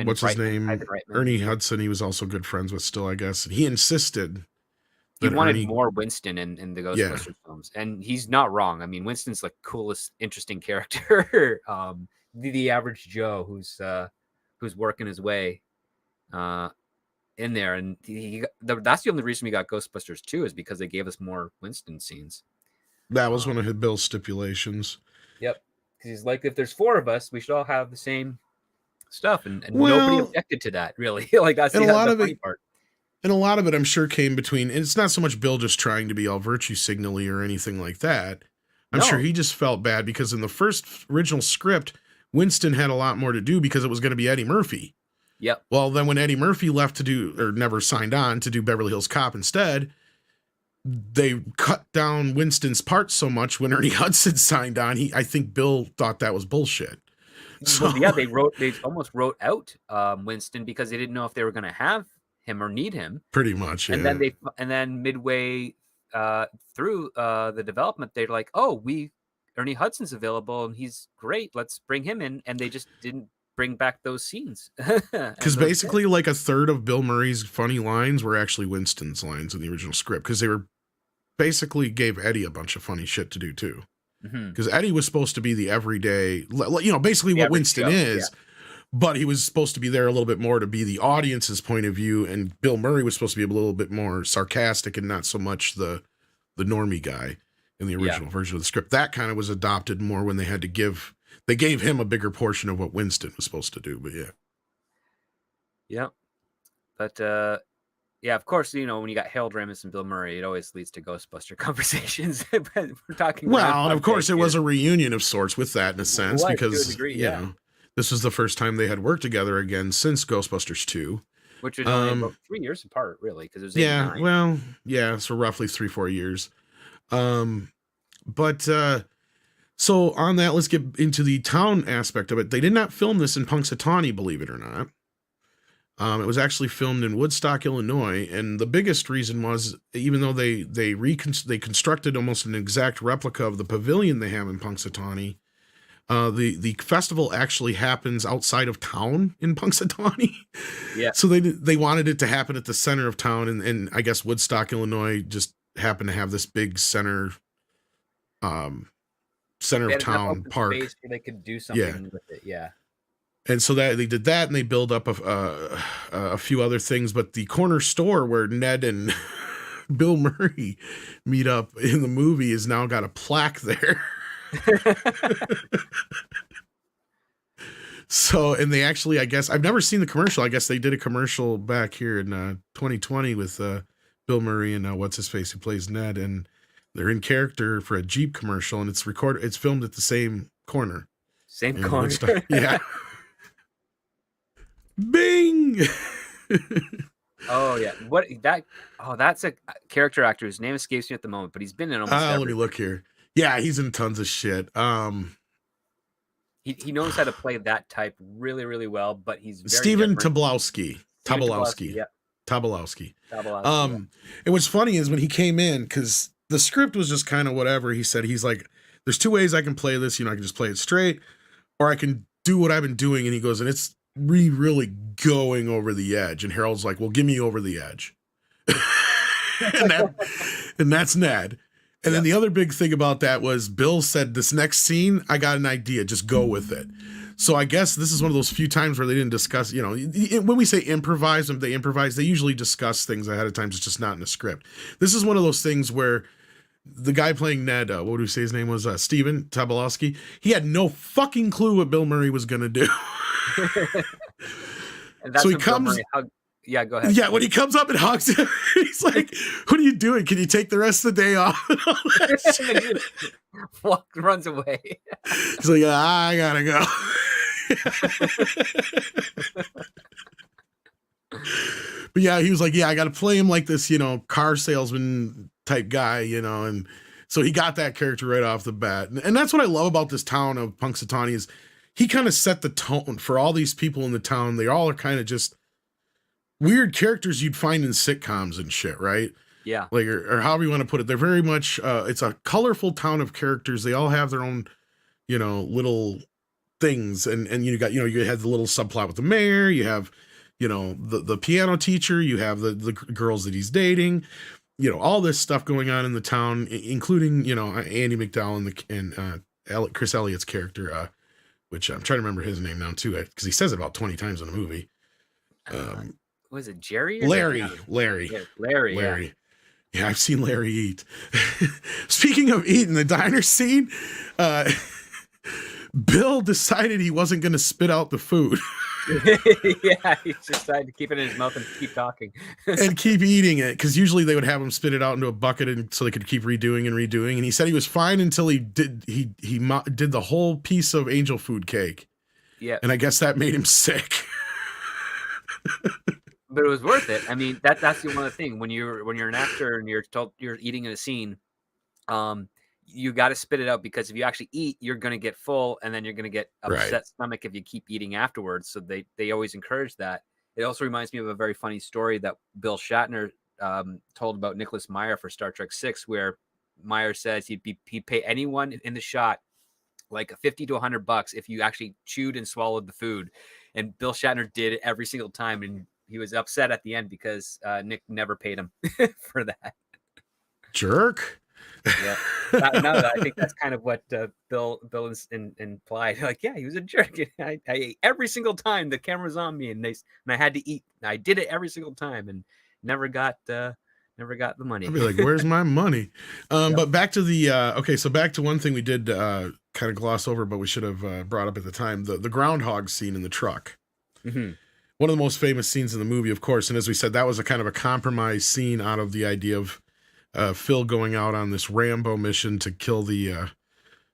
what's his name, Ernie Hudson. He was also good friends with still, I guess. And he insisted. He wanted more Winston in the Ghostbusters films, and he's not wrong. I mean, Winston's like coolest, interesting character. The average Joe who's working his way in there, and that's the only reason we got Ghostbusters 2 is because they gave us more Winston scenes. That was one of Bill's stipulations. Yep, because he's like, if there's 4 of us, we should all have the same stuff, and nobody objected to that, really. Like that's the funny part. And a lot of it, I'm sure, came between. It's not so much Bill just trying to be all virtue signally or anything like that. I'm sure he just felt bad because in the first original script, Winston had a lot more to do because it was going to be Eddie Murphy. Yep. Well, then when Eddie Murphy left or never signed on to do Beverly Hills Cop instead, they cut down Winston's part so much when Ernie Hudson signed on. I think Bill thought that was bullshit. So, well, they almost wrote out Winston because they didn't know if they were going to have him or need him. Pretty much, yeah. And then midway through the development, they're like, oh, Ernie Hudson's available and he's great. Let's bring him in. And they just didn't bring back those scenes. Because basically like a third of Bill Murray's funny lines were actually Winston's lines in the original script, because they were basically gave Eddie a bunch of funny shit to do too. Because Eddie was supposed to be the everyday, basically what Winston is. Yeah. But he was supposed to be there a little bit more to be the audience's point of view, and Bill Murray was supposed to be a little bit more sarcastic and not so much the normie guy in the original version of the script. That kind of was adopted more when they had to they gave him a bigger portion of what Winston was supposed to do, but yeah. Yeah. But, of course, when you got Harold Ramis and Bill Murray, it always leads to Ghostbuster conversations. But we're talking and of course it was a reunion of sorts with that in a sense, because, to a degree, This was the first time they had worked together again since Ghostbusters 2. Which was only about 3 years apart, really, because it was 89. So roughly 3-4 years. So on that, let's get into the town aspect of it. They did not film this in Punxsutawney, believe it or not. It was actually filmed in Woodstock, Illinois, and the biggest reason was, even though they constructed almost an exact replica of the pavilion they have in Punxsutawney, the festival actually happens outside of town in Punxsutawney. Yeah. So they wanted it to happen at the center of town, and I guess Woodstock, Illinois, just happened to have this big center of town park space where they could do something with it. Yeah. And so that they did that, and they build up a few other things. But the corner store where Ned and Bill Murray meet up in the movie has now got a plaque there. So, and they actually, I guess, I've never seen the commercial. I guess they did a commercial back here in 2020 with Bill Murray and what's his face who plays Ned, and they're in character for a Jeep commercial, and it's filmed at the same corner. Same corner. Yeah. Bing. Oh yeah, that's a character actor whose name escapes me at the moment, but he's been in almost everything. Let me look here. Yeah, he's in tons of shit. He knows how to play that type really, really well, but he's very Stephen different. Tobolowsky. Yeah. Tobolowsky. Yeah. And what's funny is when he came in, because the script was just kind of whatever, he's like, there's two ways I can play this. I can just play it straight, or I can do what I've been doing. And he goes, and it's really going over the edge. And Harold's like, well, give me over the edge. and that's Ned. And then the other big thing about that was Bill said, this next scene, I got an idea, just go with it. So I guess this is one of those few times where they didn't discuss, when we say improvise, they usually discuss things ahead of time. It's just not in the script. This is one of those things where the guy playing Ned, what would we say his name was? Stephen Tobolowsky. He had no fucking clue what Bill Murray was going to do. And that's so he comes. Yeah, go ahead. Yeah, when he comes up and hugs him, he's like, what are you doing? Can you take the rest of the day off? Runs away. He's like, I gotta go. But yeah, he was like, I gotta play him like this, car salesman type guy, and so he got that character right off the bat. And that's what I love about this town of Punxsutawney is he kind of set the tone for all these people in the town. They all are kind of just weird characters you'd find in sitcoms and shit, right? Yeah. Like, or however you want to put it. They're very much, it's a colorful town of characters. They all have their own, little things. And you got, you had the little subplot with the mayor, you have, the piano teacher, you have the girls that he's dating, all this stuff going on in the town, including, Andie McDowell and Chris Elliott's character, which I'm trying to remember his name now too, because he says it about 20 times in the movie. Was it Jerry? Larry. Yeah, I've seen Larry eat. Speaking of eating, the diner scene, Bill decided he wasn't going to spit out the food. Yeah, he decided to keep it in his mouth and keep talking. And keep eating it, because usually they would have him spit it out into a bucket and so they could keep redoing. And he said he was fine until he did the whole piece of angel food cake. Yeah. And I guess that made him sick. But it was worth it. I mean, that's the one thing when you're an actor and you're eating in a scene, you got to spit it out, because if you actually eat, you're going to get full, and then you're going to get upset stomach if you keep eating afterwards. So they always encourage that. It also reminds me of a very funny story that Bill Shatner told about Nicholas Meyer for Star Trek VI, where Meyer says he'd pay anyone in the shot like $50 to $100 if you actually chewed and swallowed the food. And Bill Shatner did it every single time, and he was upset at the end because Nick never paid him for that. Jerk. Yeah, I think that's kind of what Bill implied. Like, yeah, he was a jerk. I ate every single time the camera was on me, and I had to eat. I did it every single time, and never got the money. I'd be like, where's my money? But back to the back to one thing we did kind of gloss over, but we should have brought up at the time, the groundhog scene in the truck. Mm-hmm. One of the most famous scenes in the movie, of course. And as we said, that was a kind of a compromise scene out of the idea of Phil going out on this Rambo mission to kill the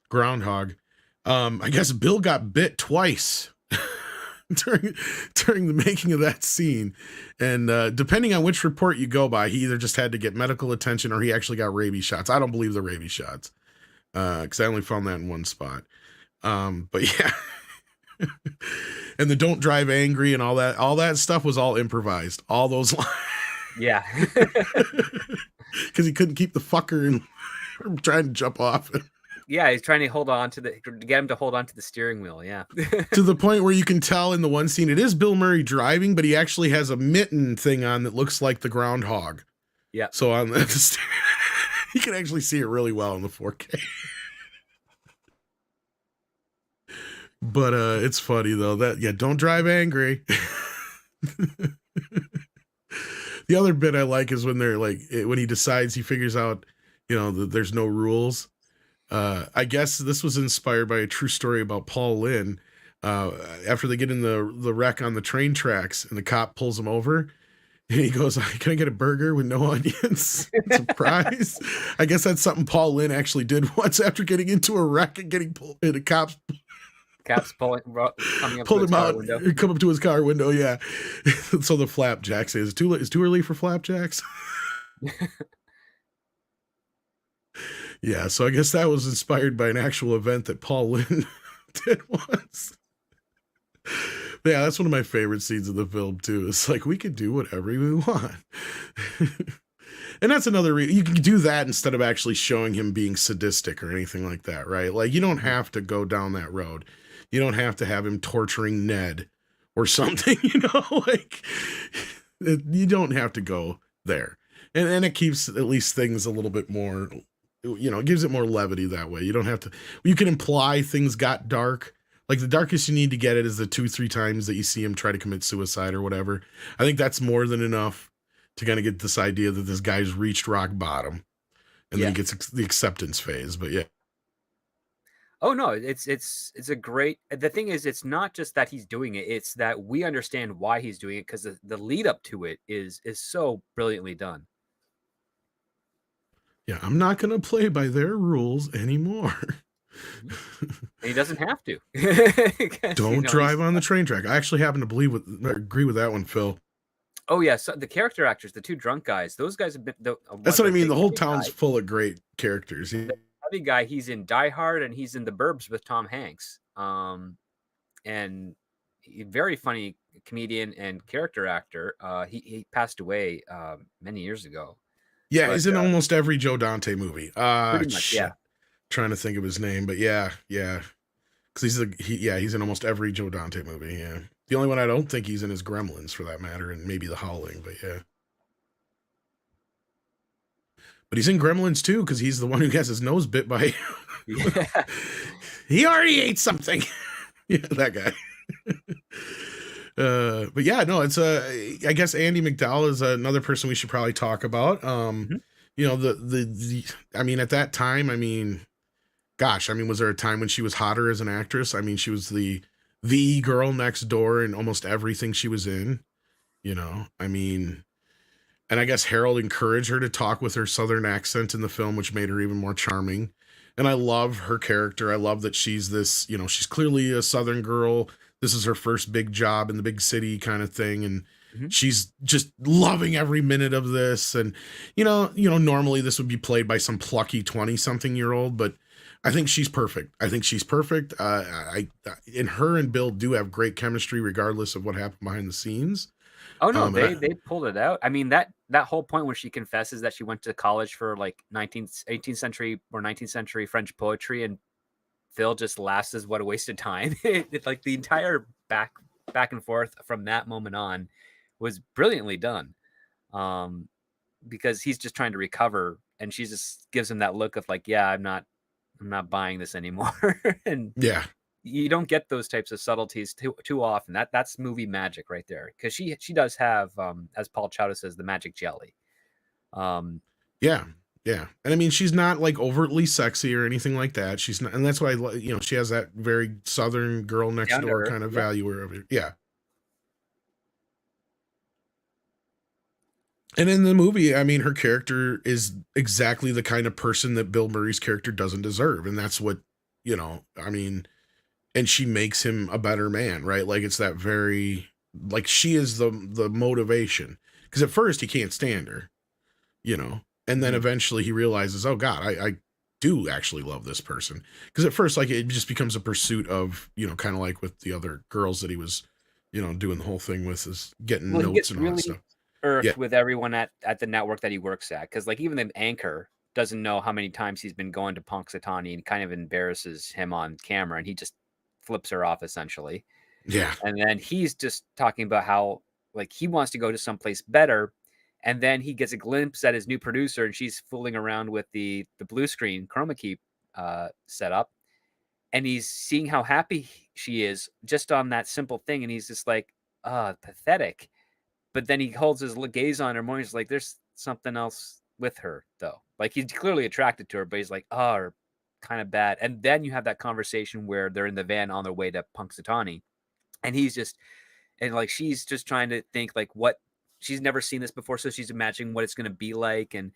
groundhog. I guess Bill got bit twice during during the making of that scene. And depending on which report you go by, he either just had to get medical attention or he actually got rabies shots. I don't believe the rabies shots because I only found that in one spot. But yeah. And the don't drive angry and all that stuff was all improvised. All those lines. Yeah. Because he couldn't keep the fucker from trying to jump off. Yeah, he's trying to get him to hold on to the steering wheel. Yeah. To the point where you can tell in the one scene, it is Bill Murray driving, but he actually has a mitten thing on that looks like the Groundhog. Yeah. So on the you can actually see it really well in the 4K. But it's funny though don't drive angry. The other bit I like is when they're like, when he decides, he figures out, that there's no rules. I guess this was inspired by a true story about Paul Lynde. After they get in the wreck on the train tracks and the cop pulls him over and he goes, "Can I get a burger with no onions?" Surprise. I guess that's something Paul Lynde actually did once after getting into a wreck and getting pulled, and the cops pulled him out, come up to his car window. Yeah. So the flapjacks is it's too early for flapjacks. Yeah. So I guess that was inspired by an actual event that Paul Lynde did once. Yeah. That's one of my favorite scenes of the film too. It's like, we could do whatever we want. And that's another reason you can do that instead of actually showing him being sadistic or anything like that. Right. Like, you don't have to go down that road. You don't have to have him torturing Ned or something, like you don't have to go there. And it keeps at least things a little bit more, it gives it more levity that way. You don't have to, you can imply things got dark. Like the darkest you need to get it is the 2-3 times that you see him try to commit suicide or whatever. I think that's more than enough to kind of get this idea that this guy's reached rock bottom and then he gets the acceptance phase. But yeah. Oh no, it's a great. The thing is, it's not just that he's doing it; it's that we understand why he's doing it, because the lead up to it is so brilliantly done. Yeah, I'm not going to play by their rules anymore. And he doesn't have to. Don't drive on the train track. I actually happen to agree with that one, Phil. Oh yeah, so the character actors, the two drunk guys, those guys have been. That's what I mean. The whole town's full of great characters. Yeah. The guy, he's in Die Hard and he's in The Burbs with Tom Hanks. And very funny comedian and character actor. He passed away many years ago. Yeah, he's in almost every Joe Dante movie. Pretty much, yeah. Trying to think of his name, but yeah. Because he's in almost every Joe Dante movie. Yeah, the only one I don't think he's in is Gremlins, for that matter, and maybe The Howling. But yeah. But he's in Gremlins too, because he's the one who has his nose bit by. Yeah. He already ate something. Yeah, that guy. But yeah, no, it's I guess Andie McDowell is another person we should probably talk about. I mean, at that time, was there a time when she was hotter as an actress? I mean, she was the girl next door in almost everything she was in. And I guess Harold encouraged her to talk with her Southern accent in the film, which made her even more charming. And I love her character. I love that she's this, she's clearly a Southern girl. This is her first big job in the big city kind of thing. And she's just loving every minute of this. And, normally this would be played by some plucky 20-something-year-old, but I think she's perfect. And her and Bill do have great chemistry regardless of what happened behind the scenes. Oh no, they pulled it out. I mean, that whole point where she confesses that she went to college for like 18th century or 19th century French poetry, and Phil just laughs as what a waste of time. It's like the entire back and forth from that moment on was brilliantly done. Because he's just trying to recover, and she just gives him that look of like, yeah, I'm not buying this anymore. And yeah. You don't get those types of subtleties too often. That's movie magic right there, because she does have, as Paul Chowda says, the magic jelly. Yeah. And I mean, she's not like overtly sexy or anything like that. She's not, and that's why she has that very Southern girl next door kind of value of it. Yeah. And in the movie, I mean, her character is exactly the kind of person that Bill Murray's character doesn't deserve, and that's what and she makes him a better man, right? Like it's that very, like she is the motivation, because at first he can't stand her, and then eventually he realizes, oh God, I do actually love this person. Because at first, like, it just becomes a pursuit of, kind of like with the other girls that he was, doing the whole thing with, is getting Well, he notes gets and all that really stuff. Yeah. irked with everyone at the network that he works at, because like even the anchor doesn't know how many times he's been going to Punxsutawney and kind of embarrasses him on camera, and he just flips her off essentially. Yeah. And then he's just talking about how like he wants to go to someplace better, and then he gets a glimpse at his new producer, and she's fooling around with the blue screen chroma key setup, and he's seeing how happy she is just on that simple thing, and he's just like, pathetic. But then he holds his gaze on her more. He's like, there's something else with her, though. Like, he's clearly attracted to her, but he's like, oh, kind of bad. And then you have that conversation where they're in the van on their way to Punxsutawney. And he's just, and like, she's just trying to think, like, what she's never seen this before. So she's imagining what it's going to be like. And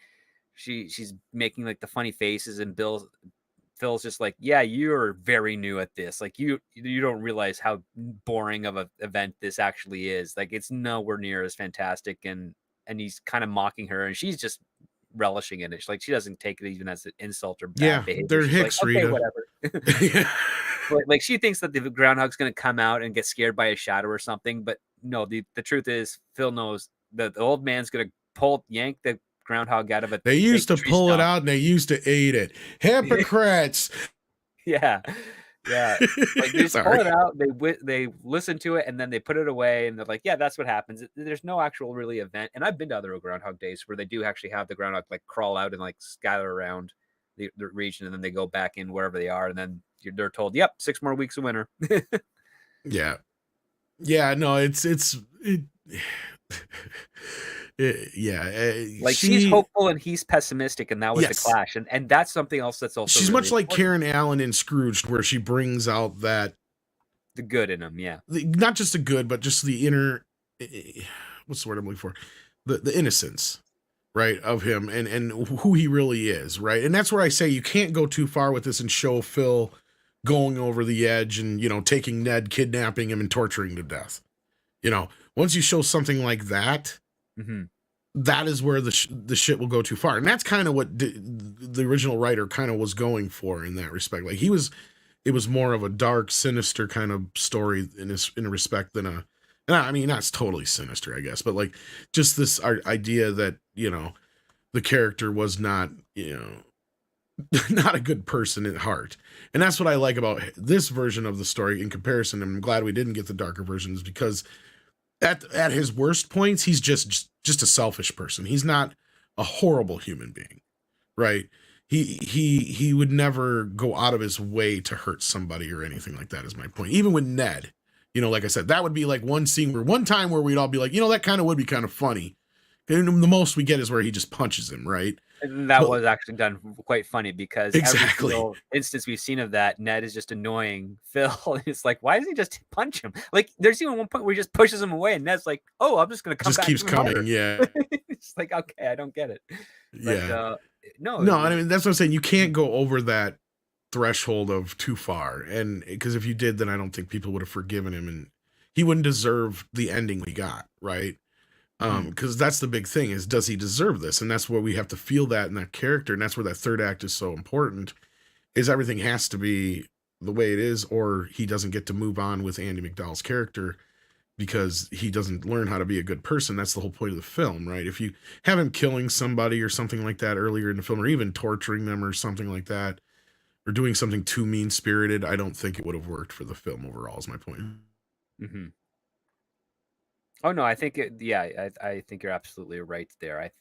she's making like the funny faces. And Phil's just like, yeah, you're very new at this. Like you don't realize how boring of an event this actually is. Like it's nowhere near as fantastic. And he's kind of mocking her, and she's just relishing in it. She's like, she doesn't take it even as an insult or bad behavior. They're She's Hicks, like, okay, Rita. whatever. Yeah. Like she thinks that the groundhog's going to come out and get scared by a shadow or something. But no, the truth is Phil knows that the old man's going to yank the groundhog out of it. They used to pull it out and they used to eat it. Hypocrites. Yeah. Like they just pull it out, they listen to it, and then they put it away, and they're like, yeah, that's what happens. There's no actual really event. And I've been to other Groundhog Days where they do actually have the groundhog like crawl out and like scatter around the region, and then they go back in wherever they are, and then they're told, yep, 6 more weeks of winter. Yeah. No, like she's hopeful and he's pessimistic, and that was the clash, and that's something else that's also she's really much like important. Karen Allen in Scrooged, where she brings out that the good in him, not just the good, but just the inner, what's the word I'm looking for, the innocence, right, of him and who he really is, right? And that's where I say you can't go too far with this and show Phil going over the edge and taking Ned, kidnapping him and torturing to death. Once you show something like that, that is where the shit will go too far. And that's kind of what the original writer kind of was going for in that respect. Like it was more of a dark, sinister kind of story in a respect than I mean, that's totally sinister, I guess, but like just this idea that, the character was not, not a good person at heart. And that's what I like about this version of the story in comparison. I'm glad we didn't get the darker versions, because at his worst points, he's just a selfish person. He's not a horrible human being, right? He would never go out of his way to hurt somebody or anything like that, is my point. Even with Ned, like I said, that would be like one time where we'd all be like, that kind of would be kind of funny. And the most we get is where he just punches him, right? And that was actually done quite funny, because exactly. every single instance we've seen of that, Ned is just annoying Phil. It's like, why doesn't he just punch him? Like, there's even one point where he just pushes him away, and Ned's like, oh, I'm just going to come back. Just keeps coming, harder. Yeah. It's like, okay, I don't get it. But, yeah. No, I mean, that's what I'm saying. You can't go over that threshold of too far. And because if you did, then I don't think people would have forgiven him, and he wouldn't deserve the ending we got, right? Because that's the big thing, is, does he deserve this? And that's where we have to feel that in that character. And that's where that third act is so important, is everything has to be the way it is, or he doesn't get to move on with Andie McDowell's character, because he doesn't learn how to be a good person. That's the whole point of the film, right? If you have him killing somebody or something like that earlier in the film, or even torturing them or something like that, or doing something too mean-spirited, I don't think it would have worked for the film overall, is my point. Mm-hmm. Oh no, I think I think you're absolutely right there.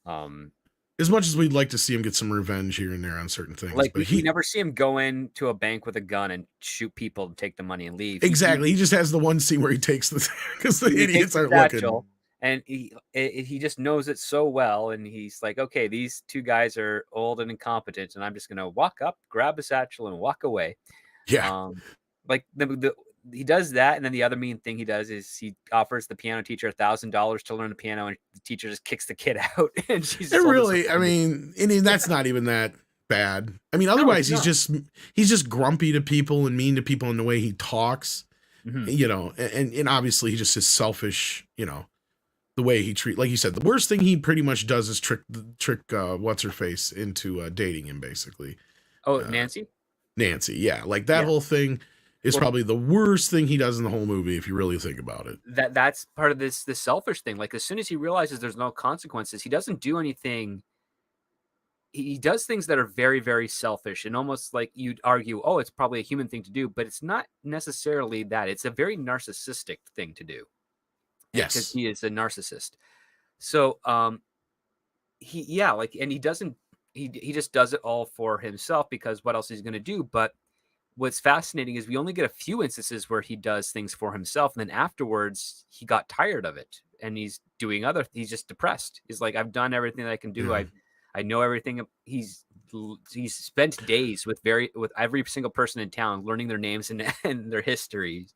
As much as we'd like to see him get some revenge here and there on certain things, like, but we never see him go into a bank with a gun and shoot people and take the money and leave. Exactly. He just has the one scene where he takes because the idiots aren't looking. And he just knows it so well, and he's like, okay, these two guys are old and incompetent, and I'm just gonna walk up, grab a satchel, and walk away. Yeah. Like he does that, and then the other mean thing he does is he offers the piano teacher $1,000 to learn the piano, and the teacher just kicks the kid out. And she's really, I mean, that's not even that bad. I mean, No, otherwise it's not. he's just grumpy to people and mean to people in the way he talks, Mhm. you know, and obviously he just is selfish, you know, the way he treat, like you said, the worst thing he pretty much does is trick what's her face into dating him, basically. Oh, Uh, Nancy? Nancy, yeah, like that Yeah. whole thing is Well, probably the worst thing he does in the whole movie if you really think about it. that's part of this selfish thing. Like, as soon as he realizes there's no consequences, he doesn't do anything. He does things that are very, very selfish and almost like you'd argue, oh, it's probably a human thing to do, but it's not necessarily that. It's a very narcissistic thing to do, and because Yes, he is a narcissist. So, he yeah, like, and he doesn't. He just does it all for himself because what else is he going to do? But what's fascinating is we only get a few instances where he does things for himself, and then afterwards he got tired of it, and he's just depressed. He's like, I've done everything that I can do. yeah, I know everything. He's spent days with every single person in town, learning their names and and their histories.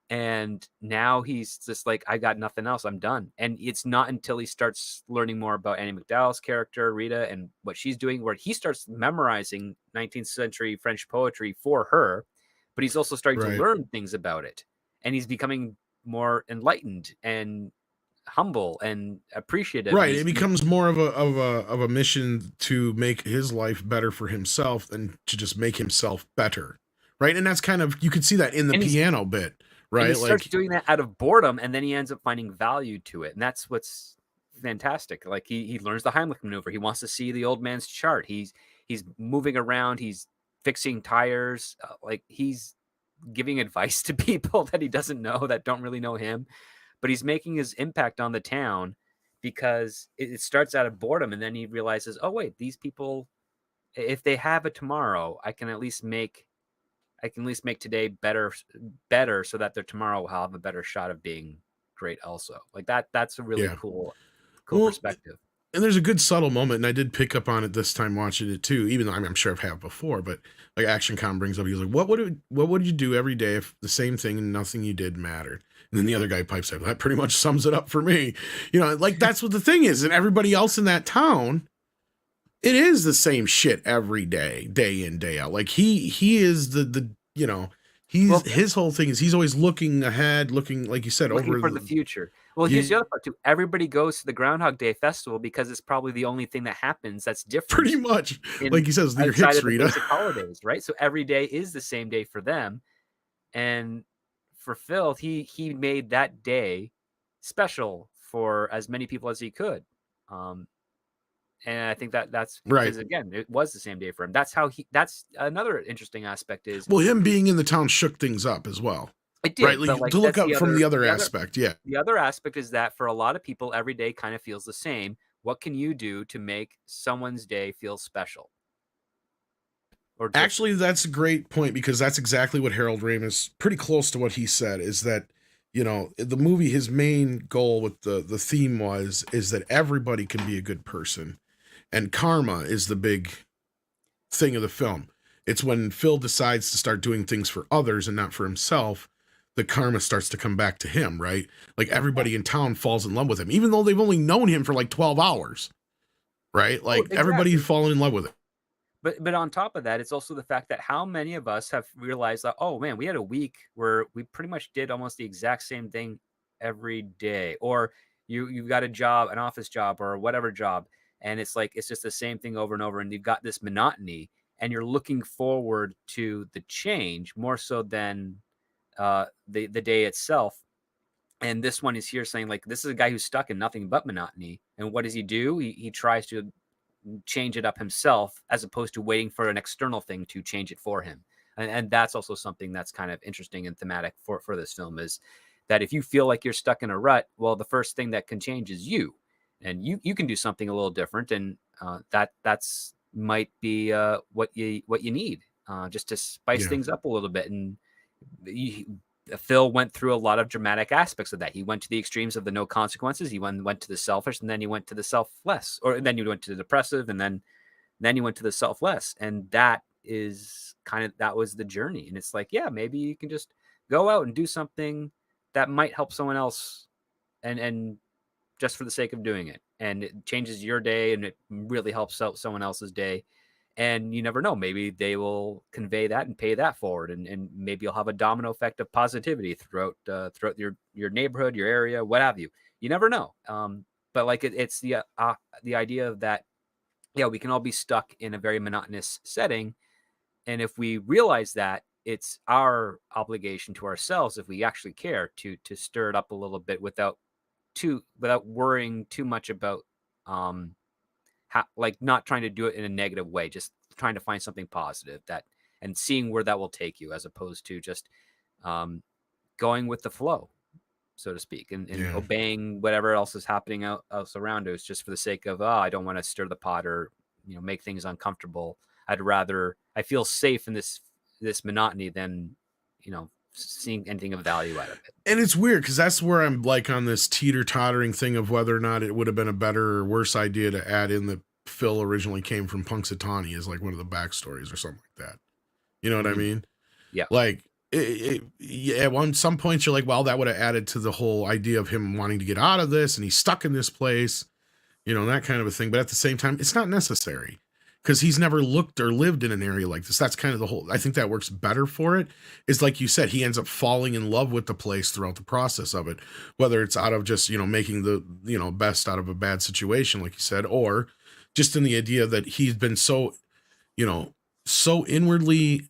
And now he's just like, I got nothing else. I'm done. And it's not until he starts learning more about Annie McDowell's character, Rita, and what she's doing, where he starts memorizing 19th century French poetry for her, but he's also starting to right. learn things about it. And he's becoming more enlightened and humble and appreciative. And Right, it becomes more of a mission to make his life better for himself than to just make himself better, right? And that's kind of, you could see that in the and he's piano bit, and he right? starts Like, doing that out of boredom, and then he ends up finding value to it, and that's what's fantastic. Like, he learns the Heimlich maneuver. He wants to see the old man's chart. He's moving around. He's fixing tires. Like, he's giving advice to people that he doesn't know, that don't really know him, but he's making his impact on the town because it starts out of boredom, and then he realizes, oh wait, these people, if they have a tomorrow, I can at least make today better so that their tomorrow will have a better shot of being great also. Like that's a really yeah. cool Well, perspective. and there's a good subtle moment, and I did pick up on it this time watching it too, even though I'm sure I've had before, but like Action Com brings up, he's like, what would you do every day if the same thing and nothing you did mattered? And then the other guy pipes up, that pretty much sums it up for me. You know, like that's what the thing is, and everybody else in that town, it is the same shit every day, day in, day out. Like he is the you know, Well, his whole thing is he's always looking ahead, looking, like you said, looking over for the the future. Well, here's the you other part too. Everybody goes to the Groundhog Day festival because it's probably the only thing that happens that's pretty different much, like in he says, your outside hits, of the Rita. basic holidays, right? So every day is the same day for them. And for Phil, he made that day special for as many people as he could. Um, And I think that's Right. because again, it was the same day for him. That's another interesting aspect is Well, him being in the town shook things up as well. it Right? did, but Like like to look that's up from the other aspect. Yeah. the other aspect is that for a lot of people, every day kind of feels the same. What can you do to make someone's day feel special or different? Actually, that's a great point because that's exactly what Harold Ramis, pretty close to what he said, is that, you know, the movie, his main goal with the theme is that everybody can be a good person. And karma is the big thing of the film. It's when Phil decides to start doing things for others and not for himself, the karma starts to come back to him, right? Like everybody in town falls in love with him, even though they've only known him for like 12 hours, right? Oh, Like everybody's exactly. fallen in love with him. But on top of that, it's also the fact that how many of us have realized that, oh man, we had a week where we pretty much did almost the exact same thing every day, or you got a job, an office job, or whatever job, and it's like it's just the same thing over and over, and you've got this monotony, and you're looking forward to the change more so than the day itself. And this one is here saying like this is a guy who's stuck in nothing but monotony, and what does he do? He tries to change it up himself as opposed to waiting for an external thing to change it for him. And that's also something that's kind of interesting and thematic for this film is that if you feel like you're stuck in a rut, well, the first thing that can change is you, and you can do something a little different, and that's might be what you need just to spice Yeah. things up a little bit. And Phil went through a lot of dramatic aspects of that. He went to the extremes of the no consequences. He went to the selfish, and then he went to the selfless, or then you went to the depressive, and then you went to the selfless. And that is that was the journey. And it's like, yeah, maybe you can just go out and do something that might help someone else, and just for the sake of doing it, and it changes your day, and it really helps out someone else's day. And you never know, maybe they will convey that and pay that forward, and maybe you'll have a domino effect of positivity throughout your neighborhood, your area, what have you. You never know. But like it's the idea of that, yeah, we can all be stuck in a very monotonous setting, and if we realize that, it's our obligation to ourselves, if we actually care, to stir it up a little bit without worrying too much about like not trying to do it in a negative way, just trying to find something positive and seeing where that will take you, as opposed to just going with the flow, so to speak, and obeying whatever else is happening else around us, just for the sake of, I don't want to stir the pot or make things uncomfortable. I feel safe in this monotony than seeing anything of value out of it. And it's weird because that's where I'm like on this teeter-tottering thing of whether or not it would have been a better or worse idea to add in that Phil originally came from Punxsutawney as like one of the backstories or something like that. You know what I mean? Yeah. Like at some points you're like, well, that would have added to the whole idea of him wanting to get out of this and he's stuck in this place, that kind of a thing. But at the same time, it's not necessary, because he's never looked or lived in an area like this. That's kind of the whole, I think that works better for it. Is like you said, he ends up falling in love with the place throughout the process of it, whether it's out of just, making the, best out of a bad situation, like you said, or just in the idea that he's been so, so inwardly,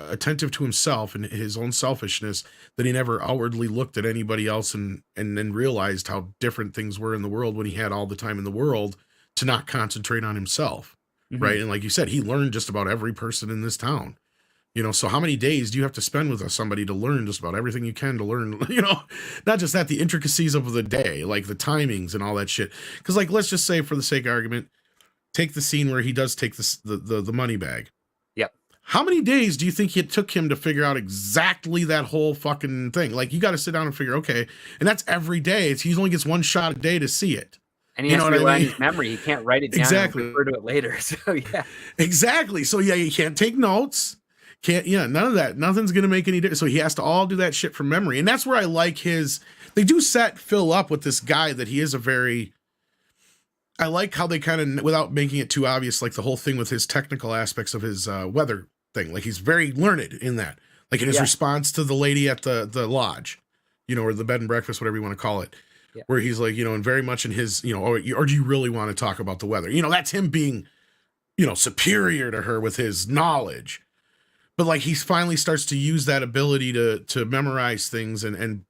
attentive to himself and his own selfishness that he never outwardly looked at anybody else and then realized how different things were in the world when he had all the time in the world to not concentrate on himself. Mm-hmm. Right. And like you said, he learned just about every person in this town, so how many days do you have to spend with somebody to learn just about everything you can to learn, not just that, the intricacies of the day, like the timings and all that shit. Cause like, let's just say for the sake of argument, take the scene where he does take the money bag. Yep. How many days do you think it took him to figure out exactly that whole fucking thing? Like you got to sit down and figure, okay. And that's every day. He only gets one shot a day to see it. And he has to rely on his memory. He can't write it down and refer to it later. So yeah. Exactly. So yeah, you can't take notes. None of that. Nothing's going to make any difference. So he has to all do that shit from memory. And that's where I like they do set Phil up with this guy that he is I like how they kind of, without making it too obvious, like the whole thing with his technical aspects of his weather thing. Like he's very learned in that, like in his response to the lady at the lodge, or the bed and breakfast, whatever you want to call it. Yeah. Where he's like, and very much in his, or do you really want to talk about the weather? That's him being, superior to her with his knowledge. But like he finally starts to use that ability to memorize things and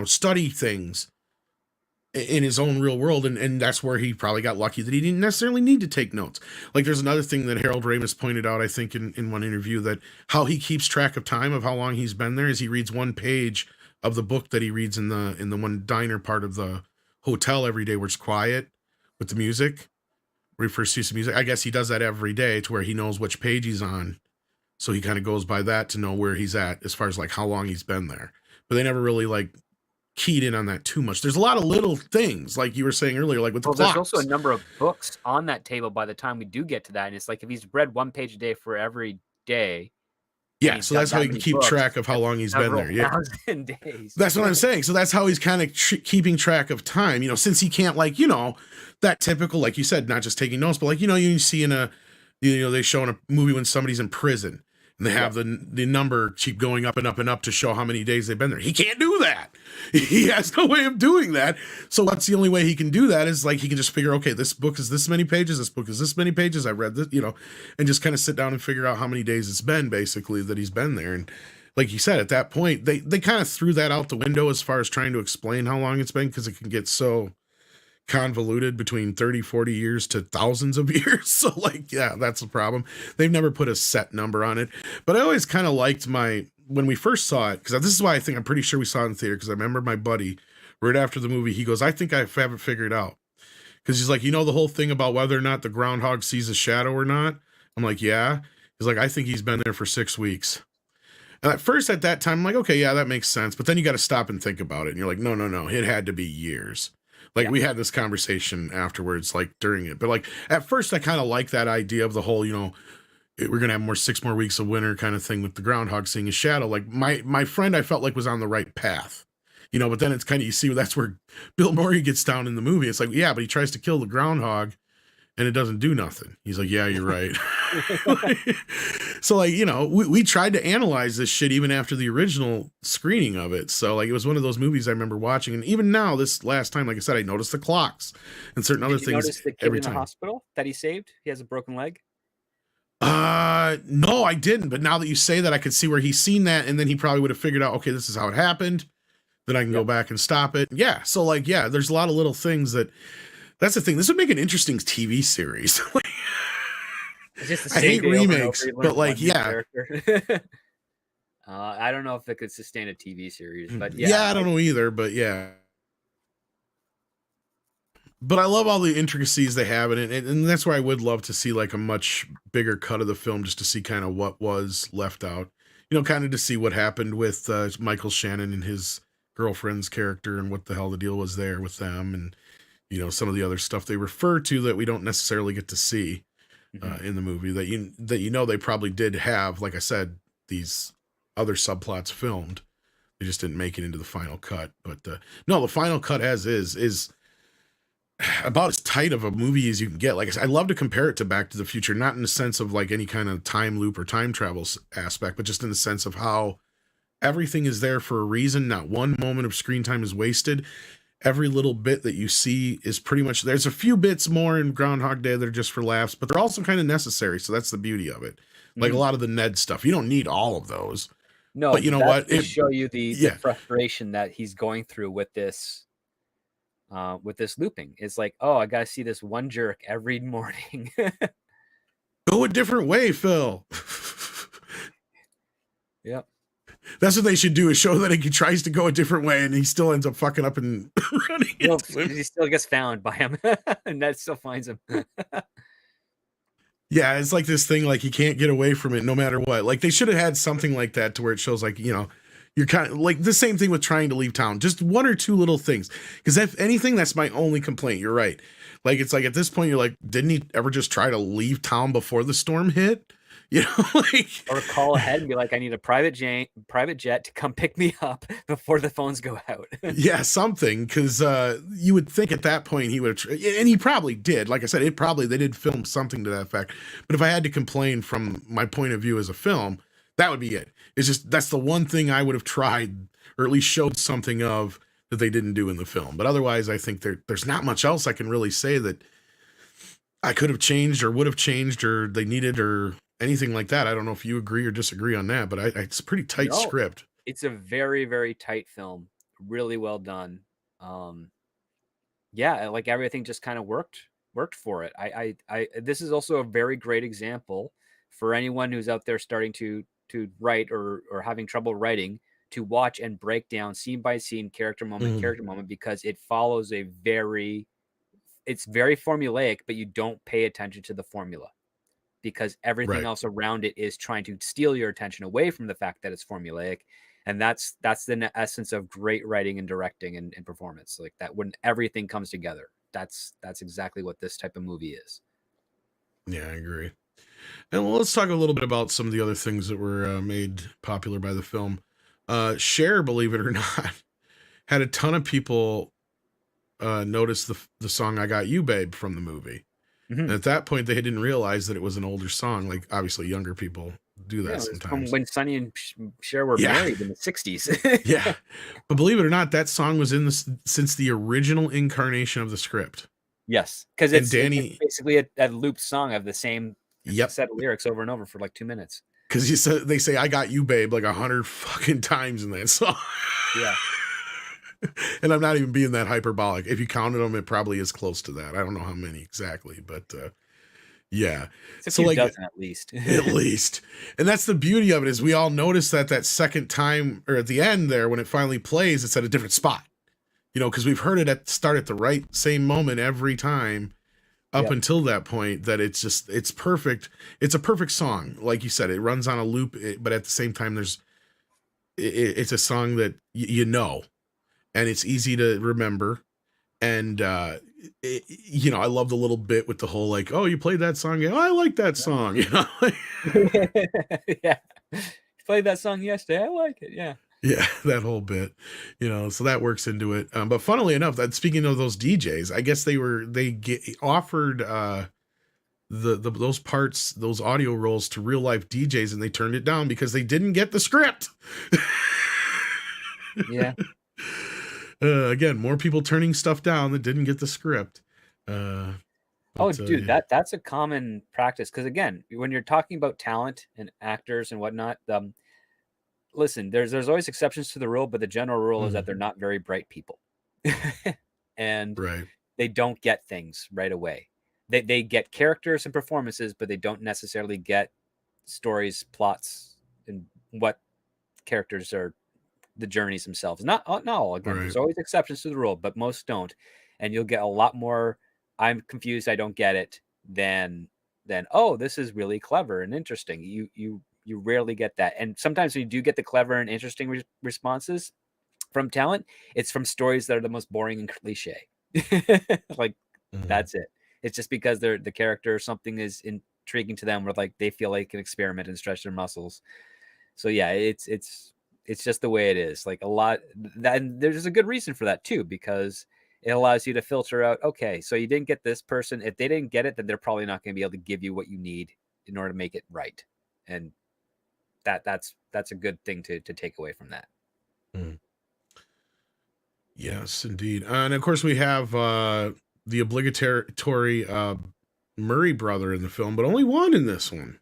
study things in his own real world. And that's where he probably got lucky that he didn't necessarily need to take notes. Like there's another thing that Harold Ramis pointed out, I think in one interview, that how he keeps track of time of how long he's been there is he reads one page of the book that he reads in the one diner part of the hotel every day where it's quiet with the music, where he first sees the music. I guess he does that every day to where he knows which page he's on. So he kind of goes by that to know where he's at as far as like how long he's been there. But they never really like keyed in on that too much. There's a lot of little things like you were saying earlier, like with the clocks. There's also a number of books on that table by the time we do get to that. And it's like, if he's read one page a day for every day, yeah, so that's how he can keep track of how long he's been there. Yeah, days. That's what I'm saying. So that's how he's kind of keeping track of time. Since he can't, like, that typical, like you said, not just taking notes, but like, you see in they show in a movie when somebody's in prison and they have the number keep going up and up and up to show how many days they've been there. He can't do that. He has no way of doing that. So what's the only way he can do that is like he can just figure, okay, this book is this many pages, this book is this many pages, I read this, and just kind of sit down and figure out how many days it's been basically that he's been there. And like you said, at that point, they kind of threw that out the window as far as trying to explain how long it's been, because it can get so convoluted between 30, 40 years to thousands of years. So like, yeah, that's a problem. They've never put a set number on it. But I always kind of liked when we first saw it, because this is why I'm pretty sure we saw it in theater, because I remember my buddy right after the movie, he goes, I think I haven't figured out. Because he's like, the whole thing about whether or not the groundhog sees a shadow or not? I'm like, yeah. He's like, I think he's been there for 6 weeks. And at first at that time, I'm like, okay, yeah, that makes sense. But then you got to stop and think about it. And you're like, no, it had to be years. Like we had this conversation afterwards, like during it. But like at first I kind of like that idea of the whole, we're going to have 6 more weeks of winter kind of thing with the groundhog seeing his shadow. Like my friend, I felt like was on the right path, but then it's kind of, you see, that's where Bill Murray gets down in the movie. It's like, yeah, but he tries to kill the groundhog and it doesn't do nothing. He's like, yeah, you're right. So like, you know, we tried to analyze this shit even after the original screening of it. So like, it was one of those movies I remember watching. And even now, this last time, like I said, I noticed the clocks and certain other Did you things notice the kid every in the time. hospital that he saved? He has a broken leg. No, I didn't. But now that you say that, I could see where he's seen that. And then he probably would have figured out, okay, this is how it happened. Then I can go back and stop it. Yeah. So like, yeah, there's a lot of little things that's the thing. This would make an interesting TV series. It's just the I same hate day over and remakes, over, you learn but like, one new yeah. character. I don't know if it could sustain a TV series, but Yeah, I don't know either, but yeah. But I love all the intricacies they have in it, and that's why I would love to see like a much bigger cut of the film just to see kind of what was left out. You know, kind of to see what happened with Michael Shannon and his girlfriend's character and what the hell the deal was there with them, and you know, some of the other stuff they refer to that we don't necessarily get to see in the movie that you know they probably did have, like I said, these other subplots filmed. They just didn't make it into the final cut. But no, the final cut as is about as tight of a movie as you can get. Like I said, I love to compare it to Back to the Future, not in the sense of like any kind of time loop or time travel aspect, but just in the sense of how everything is there for a reason. Not one moment of screen time is wasted. Every little bit that you see is pretty much, there's a few bits more in Groundhog Day that are just for laughs, but they're also kind of necessary. So that's the beauty of it. Like a lot of the Ned stuff, you don't need all of those. No, but you know what? It show you the frustration that he's going through with this looping. It's like, oh, I gotta see this one jerk every morning. Go a different way, Phil. Yep. That's what they should do, is show that he tries to go a different way and he still ends up fucking up and running into him. He still gets found by him and Ned still finds him. Yeah, it's like this thing, like he can't get away from it no matter what. Like they should have had something like that to where it shows like, you know, you're kind of like the same thing with trying to leave town. Just one or two little things. Because if anything, that's my only complaint. You're right. Like, it's like at this point, you're like, didn't he ever just try to leave town before the storm hit? You know, like, or call ahead and be like, I need a private jet to come pick me up before the phones go out. Yeah, something, because you would think at that point he would have, and he probably did. Like I said, they did film something to that effect. But if I had to complain from my point of view as a film, that would be it. It's just, that's the one thing I would have tried, or at least showed something of, that they didn't do in the film. But otherwise, I think there's not much else I can really say that I could have changed or would have changed or they needed or anything like that. I don't know if you agree or disagree on that, but it's a pretty tight script. It's a very, very tight film. Really well done. Yeah, like everything just kind of worked for it. This is also a very great example for anyone who's out there starting to write or having trouble writing, to watch and break down scene by scene, character moment, because it follows it's very formulaic, but you don't pay attention to the formula, because everything else around it is trying to steal your attention away from the fact that it's formulaic. And that's the essence of great writing and directing and performance. Like that, when everything comes together, that's exactly what this type of movie is. Yeah, I agree. And let's talk a little bit about some of the other things that were made popular by the film. Cher, believe it or not, had a ton of people notice the song "I Got You, Babe" from the movie. And at that point, they didn't realize that it was an older song. Like, obviously, younger people do that sometimes. From when Sonny and Cher were married in the 60s. Yeah. But believe it or not, that song was since the original incarnation of the script. Yes. Because it's basically a looped song of the same set of lyrics over and over for like 2 minutes. Because they say "I got you, babe" like 100 fucking times in that song. Yeah. And I'm not even being that hyperbolic. If you counted them, it probably is close to that. I don't know how many exactly, but yeah. It's a few dozen at least. At least. And that's the beauty of it, is we all notice that second time, or at the end there, when it finally plays, it's at a different spot. You know, because we've heard it start at the right same moment every time up until that point, that it's perfect. It's a perfect song. Like you said, it runs on a loop, but at the same time, it's a song that you know. And it's easy to remember. And, you know, I love the little bit with the whole, like, oh, you played that song? Yeah, I like that song. You know? Yeah. You played that song yesterday. I like it. Yeah. Yeah, that whole bit, you know, so that works into it. But funnily enough, that speaking of those DJs, I guess they offered those parts, those audio rolls to real life DJs, and they turned it down because they didn't get the script. Yeah. Again, more people turning stuff down that didn't get the script. Dude, that's a common practice. Because again, when you're talking about talent and actors and whatnot, listen, there's always exceptions to the rule, but the general rule is that they're not very bright people, and they don't get things right away. They get characters and performances, but they don't necessarily get stories, plots, and what characters are the journeys themselves. Not all. Again, there's always exceptions to the rule, but most don't. And you'll get a lot more "I'm confused, I don't get it" than "Oh, this is really clever and interesting." You rarely get that. And sometimes when you do get the clever and interesting responses from talent, it's from stories that are the most boring and cliche. Like that's it. It's just because they're the character or something is intriguing to them, where like they feel like an experiment and stretch their muscles. So yeah, it's just the way it is. Like a lot that, and there's a good reason for that too, because it allows you to filter out, okay, so you didn't get this person. If they didn't get it, then they're probably not going to be able to give you what you need in order to make it right. And that's a good thing to take away from that. Yes, indeed. And of course we have the obligatory Murray brother in the film, but only one in this one.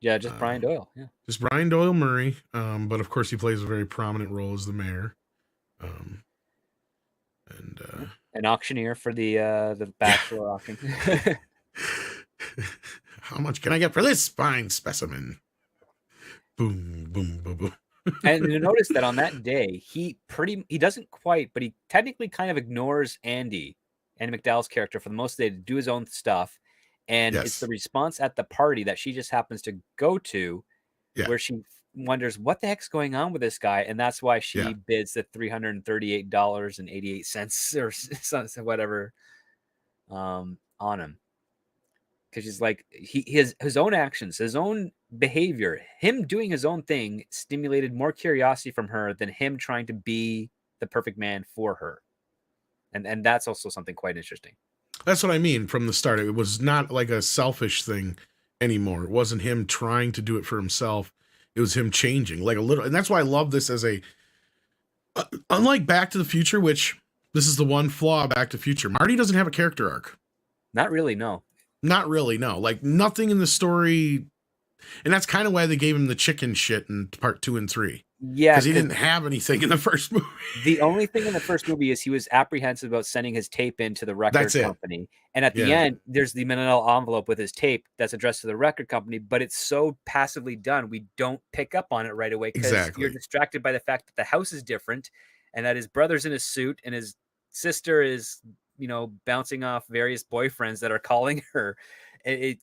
Yeah, just Brian Doyle. Yeah, just Brian Doyle Murray. But of course he plays a very prominent role as the mayor. And an auctioneer for the bachelor auction. How much can I get for this fine specimen? Boom, boom, boom, boom. And you notice that on that day, he doesn't quite, but he technically kind of ignores Andie McDowell's character for the most of the day to do his own stuff. And it's the response at the party that she just happens to go to, where she wonders what the heck's going on with this guy. And that's why she bids the $338.88 or whatever on him. Because she's like, his own actions, his own behavior, him doing his own thing stimulated more curiosity from her than him trying to be the perfect man for her. And that's also something quite interesting. That's what I mean from the start. It was not like a selfish thing anymore. It wasn't him trying to do it for himself. It was him changing like a little. And that's why I love this as unlike Back to the Future, which this is the one flaw of Back to the Future. Marty doesn't have a character arc. Not really, no. Not really, no. Like nothing in the story. And that's kind of why they gave him the chicken shit in part 2 and 3. Yeah. Because he didn't have anything in the first movie. The only thing in the first movie is he was apprehensive about sending his tape into the record company. And at the end, there's the manila envelope with his tape that's addressed to the record company, but it's so passively done, we don't pick up on it right away because you're distracted by the fact that the house is different and that his brother's in a suit and his sister is, bouncing off various boyfriends that are calling her.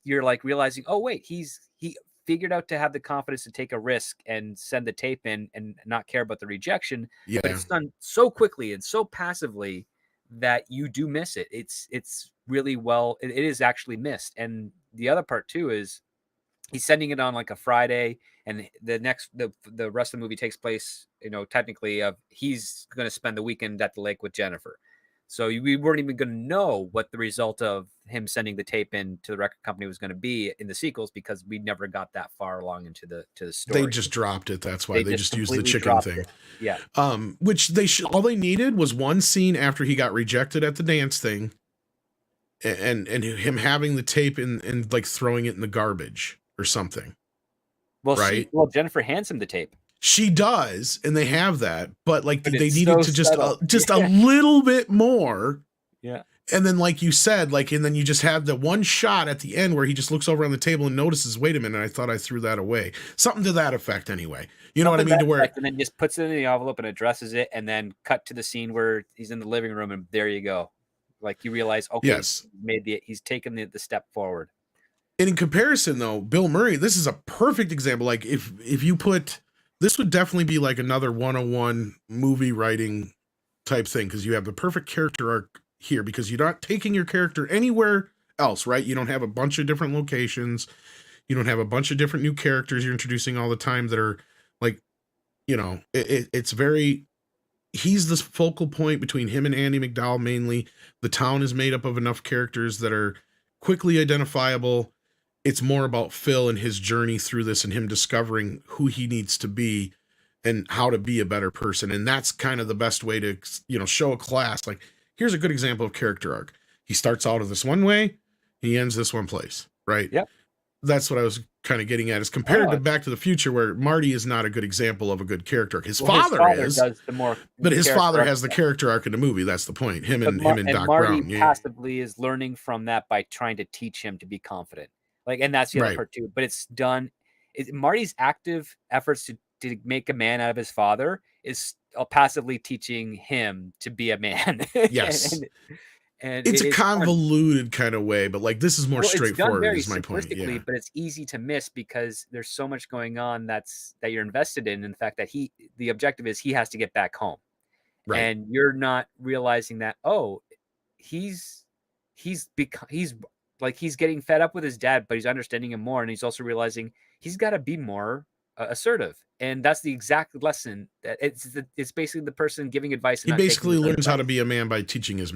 You're like realizing, oh, wait, he figured out to have the confidence to take a risk and send the tape in and not care about the rejection. Yeah. But it's done so quickly and so passively that you do miss it. It's really well, it is actually missed. And the other part too is he's sending it on like a Friday, and the rest of the movie takes place, technically he's going to spend the weekend at the lake with Jennifer. So we weren't even going to know what the result of him sending the tape in to the record company was going to be in the sequels because we never got that far along into the story. They just dropped it. That's why they just used the chicken thing. It. Yeah. Which all they needed was one scene after he got rejected at the dance thing, and him having the tape and like throwing it in the garbage or something. Well, Jennifer hands him the tape. She does, and they have that, but they needed to just a little bit more. Yeah. And then, like you said, and then you just have the one shot at the end where he just looks over on the table and notices, wait a minute, I thought I threw that away. Something to that effect anyway. You know what I mean? And then just puts it in the envelope and addresses it, and then cut to the scene where he's in the living room, and there you go. Like you realize, okay, he's taken the step forward. And in comparison, though, Bill Murray, this is a perfect example. Like if you put... This would definitely be like another 101 movie writing type thing, because you have the perfect character arc here because you're not taking your character anywhere else, right? You don't have a bunch of different locations. You don't have a bunch of different new characters you're introducing all the time that are like, it's very... He's the focal point between him and Andie McDowell mainly. The town is made up of enough characters that are quickly identifiable. It's more about Phil and his journey through this and him discovering who he needs to be and how to be a better person. And that's kind of the best way to, show a class. Like, here's a good example of character arc. He starts out of this one way, he ends this one place, right? Yep. That's what I was kind of getting at, is compared to Back to the Future, where Marty is not a good example of a good character arc. His father is, but his father has the character arc in the movie. That's the point. Him and Doc Marty Brown. passively is learning from that by trying to teach him to be confident. Like, and that's the other part too. But it's done. Marty's active efforts to make a man out of his father is passively teaching him to be a man. Yes. And it's a convoluted kind of way, but like, this is more straightforward, is my point. Yeah. But it's easy to miss because there's so much going on that you're invested in. And the fact that the objective is he has to get back home. Right. And you're not realizing that, he's getting fed up with his dad, but he's understanding him more. And he's also realizing he's got to be more assertive. And that's the exact lesson. That it's basically the person giving advice. He basically learns how to be a man by teaching his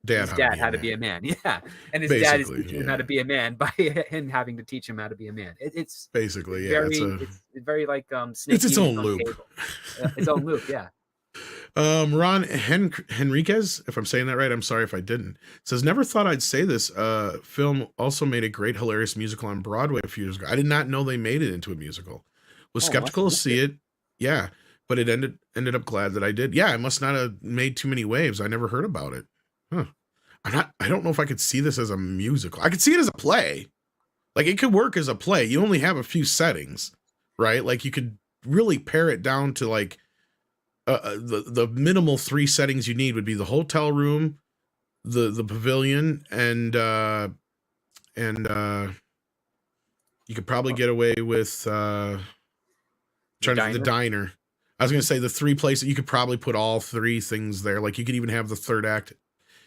dad how to be a man. Yeah. And his dad is teaching him how to be a man by him having to teach him how to be a man. It's basically, it's very like it's its own loop. Its own loop, yeah. Ron Henriquez, if I'm saying that right, I'm sorry if I didn't, says, never thought I'd say this. Film also made a great, hilarious musical on Broadway a few years ago. I did not know they made it into a musical. Was skeptical to see it. Yeah. But it ended up glad that I did. Yeah. I must not have made too many waves. I never heard about it. Huh. I don't know if I could see this as a musical. I could see it as a play. Like, it could work as a play. You only have a few settings, right? Like, you could really pare it down to like, the minimal 3 settings you need would be the hotel room, the pavilion, and you could probably get away with the diner. I was gonna say the 3 places you could probably put all 3 things there. Like, you could even have the third act.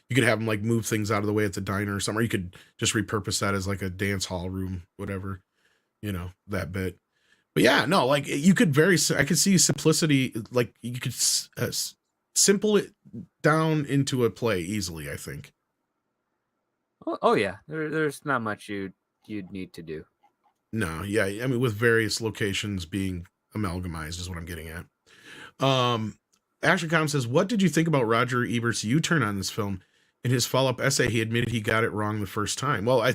You could have them like move things out of the way at the diner or somewhere. You could just repurpose that as like a dance hall room, whatever, that bit. But yeah, no, like, you could I could see simplicity. Like, you could simple it down into a play easily, I think. Oh yeah. There's not much you'd need to do. No. Yeah. I mean, with various locations being amalgamized is what I'm getting at. Action Com says, what did you think about Roger Ebert's U-turn on this film? In his follow-up essay, he admitted he got it wrong the first time. Well, as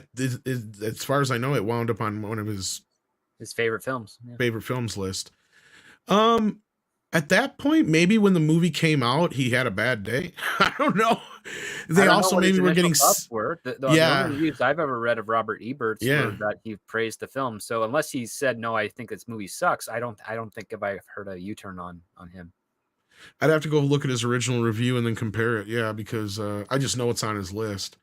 far as I know, it wound up on one of his favorite films. Yeah. Favorite films list. At that point, maybe when the movie came out, he had a bad day. I don't know. They also maybe were getting the only reviews I've ever read of Robert Ebert's were that he praised the film. So unless he said, no, I think this movie sucks, I don't think if I've heard a U-turn on him. I'd have to go look at his original review and then compare it. Yeah, because I just know it's on his list.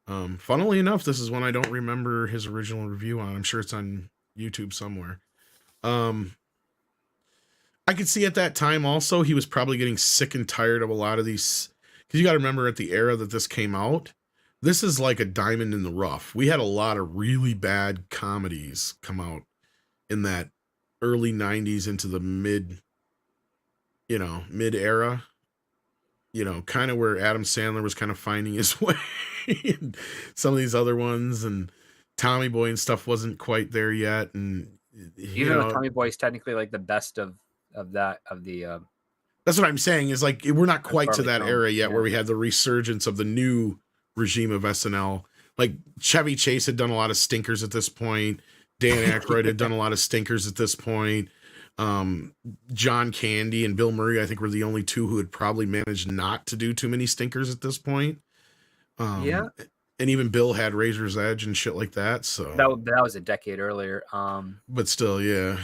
Funnily enough, this is one I don't remember his original review on. I'm sure it's on YouTube somewhere. I could see at that time also he was probably getting sick and tired of a lot of these, because you got to remember, at the era that this came out, this is like a diamond in the rough. We had a lot of really bad comedies come out in that early 90s into the mid era, kind of where Adam Sandler was kind of finding his way. And some of these other ones, and Tommy Boy and stuff wasn't quite there yet. And even though Tommy Boy is technically like the best of the that's what I'm saying, is like, we're not quite to that era yet where we had the resurgence of the new regime of SNL. Like, Chevy Chase had done a lot of stinkers at this point. Dan Aykroyd had done a lot of stinkers at this point. John Candy and Bill Murray, I think, were the only 2 who had probably managed not to do too many stinkers at this point. And even Bill had Razor's Edge and shit like that. So that was a decade earlier. But still, yeah.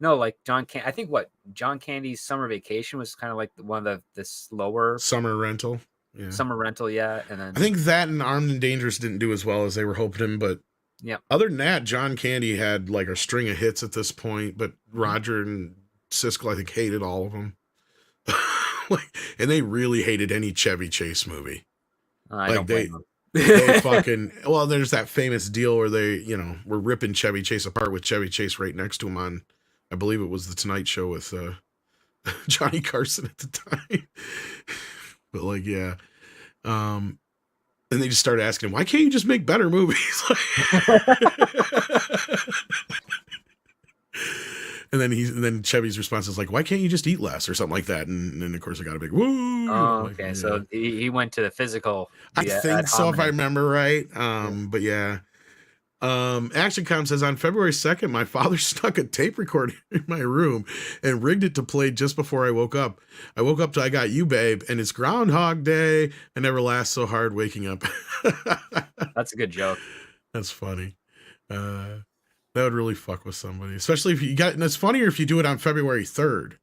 No, like I think John Candy's Summer Vacation was kind of like one of the slower Summer Rental. Yeah. Summer Rental, yeah. And then I think that and Armed and Dangerous didn't do as well as they were hoping, but yeah. Other than that, John Candy had like a string of hits at this point, but Roger and Siskel, I think, hated all of them. And they really hated any Chevy Chase movie. I don't blame them. They fucking, well, there's that famous deal where they, were ripping Chevy Chase apart with Chevy Chase right next to him on, I believe it was the Tonight Show with Johnny Carson at the time. But like, yeah. And they just started asking him, why can't you just make better movies? And then Chevy's response is like, why can't you just eat less or something like that? And then of course I got a big woo. Oh, okay. So he went to the physical. I think so, if I remember right. But yeah. ActionCom says on February 2nd, my father stuck a tape recorder in my room and rigged it to play just before I woke up. I woke up to I Got You, Babe, and it's Groundhog Day. I never laughed so hard waking up. That's a good joke. That's funny. That would really fuck with somebody, especially if you got, and it's funnier if you do it on February 3rd.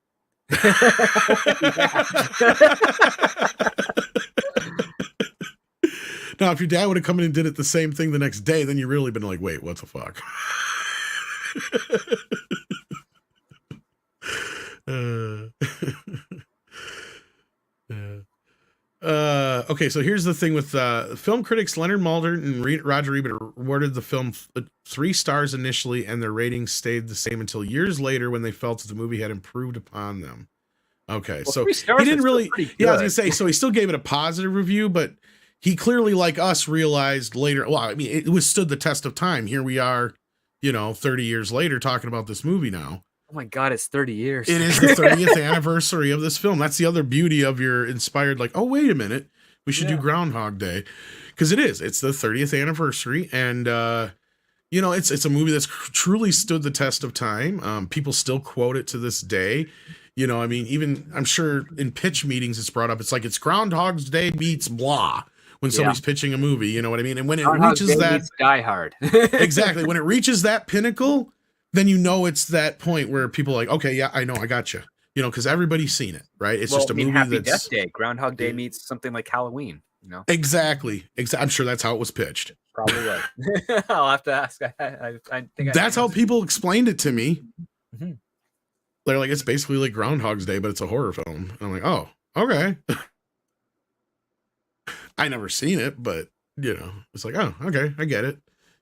Now, if your dad would have come in and did it the same thing the next day, then you really been like, wait, what the fuck? Okay, so here's the thing with film critics Leonard Maltin and Roger Ebert awarded the film 3 stars initially, and their ratings stayed the same until years later when they felt that the movie had improved upon them. Okay, well, so he didn't really, yeah, I was gonna say, so he still gave it a positive review, but he clearly, like us, realized later, well, I mean, it withstood the test of time. Here we are, 30 years later talking about this movie now. Oh my God, it's 30 years. It is the 30th anniversary of this film. That's the other beauty of your inspired, like, oh, wait a minute, we should do Groundhog Day. Because it's the 30th anniversary. And, it's a movie that's truly stood the test of time. People still quote it to this day. Even I'm sure in pitch meetings it's brought up. It's like it's Groundhog's Day meets blah when somebody's pitching a movie. You know what I mean? And when it reaches that Die Hard, exactly, when it reaches that pinnacle, then it's that point where people are like, okay, yeah, I know, I got you. Because everybody's seen it, right? It's just a movie Happy that's Death Day. Groundhog Day meets something like Halloween. Exactly. I'm sure that's how it was pitched. Probably was. I'll have to ask. I think that's how people explained it to me. Mm-hmm. They're like, it's basically like Groundhog's Day, but it's a horror film. And I'm like, oh, okay. I never seen it, but it's like, oh, okay, I get it.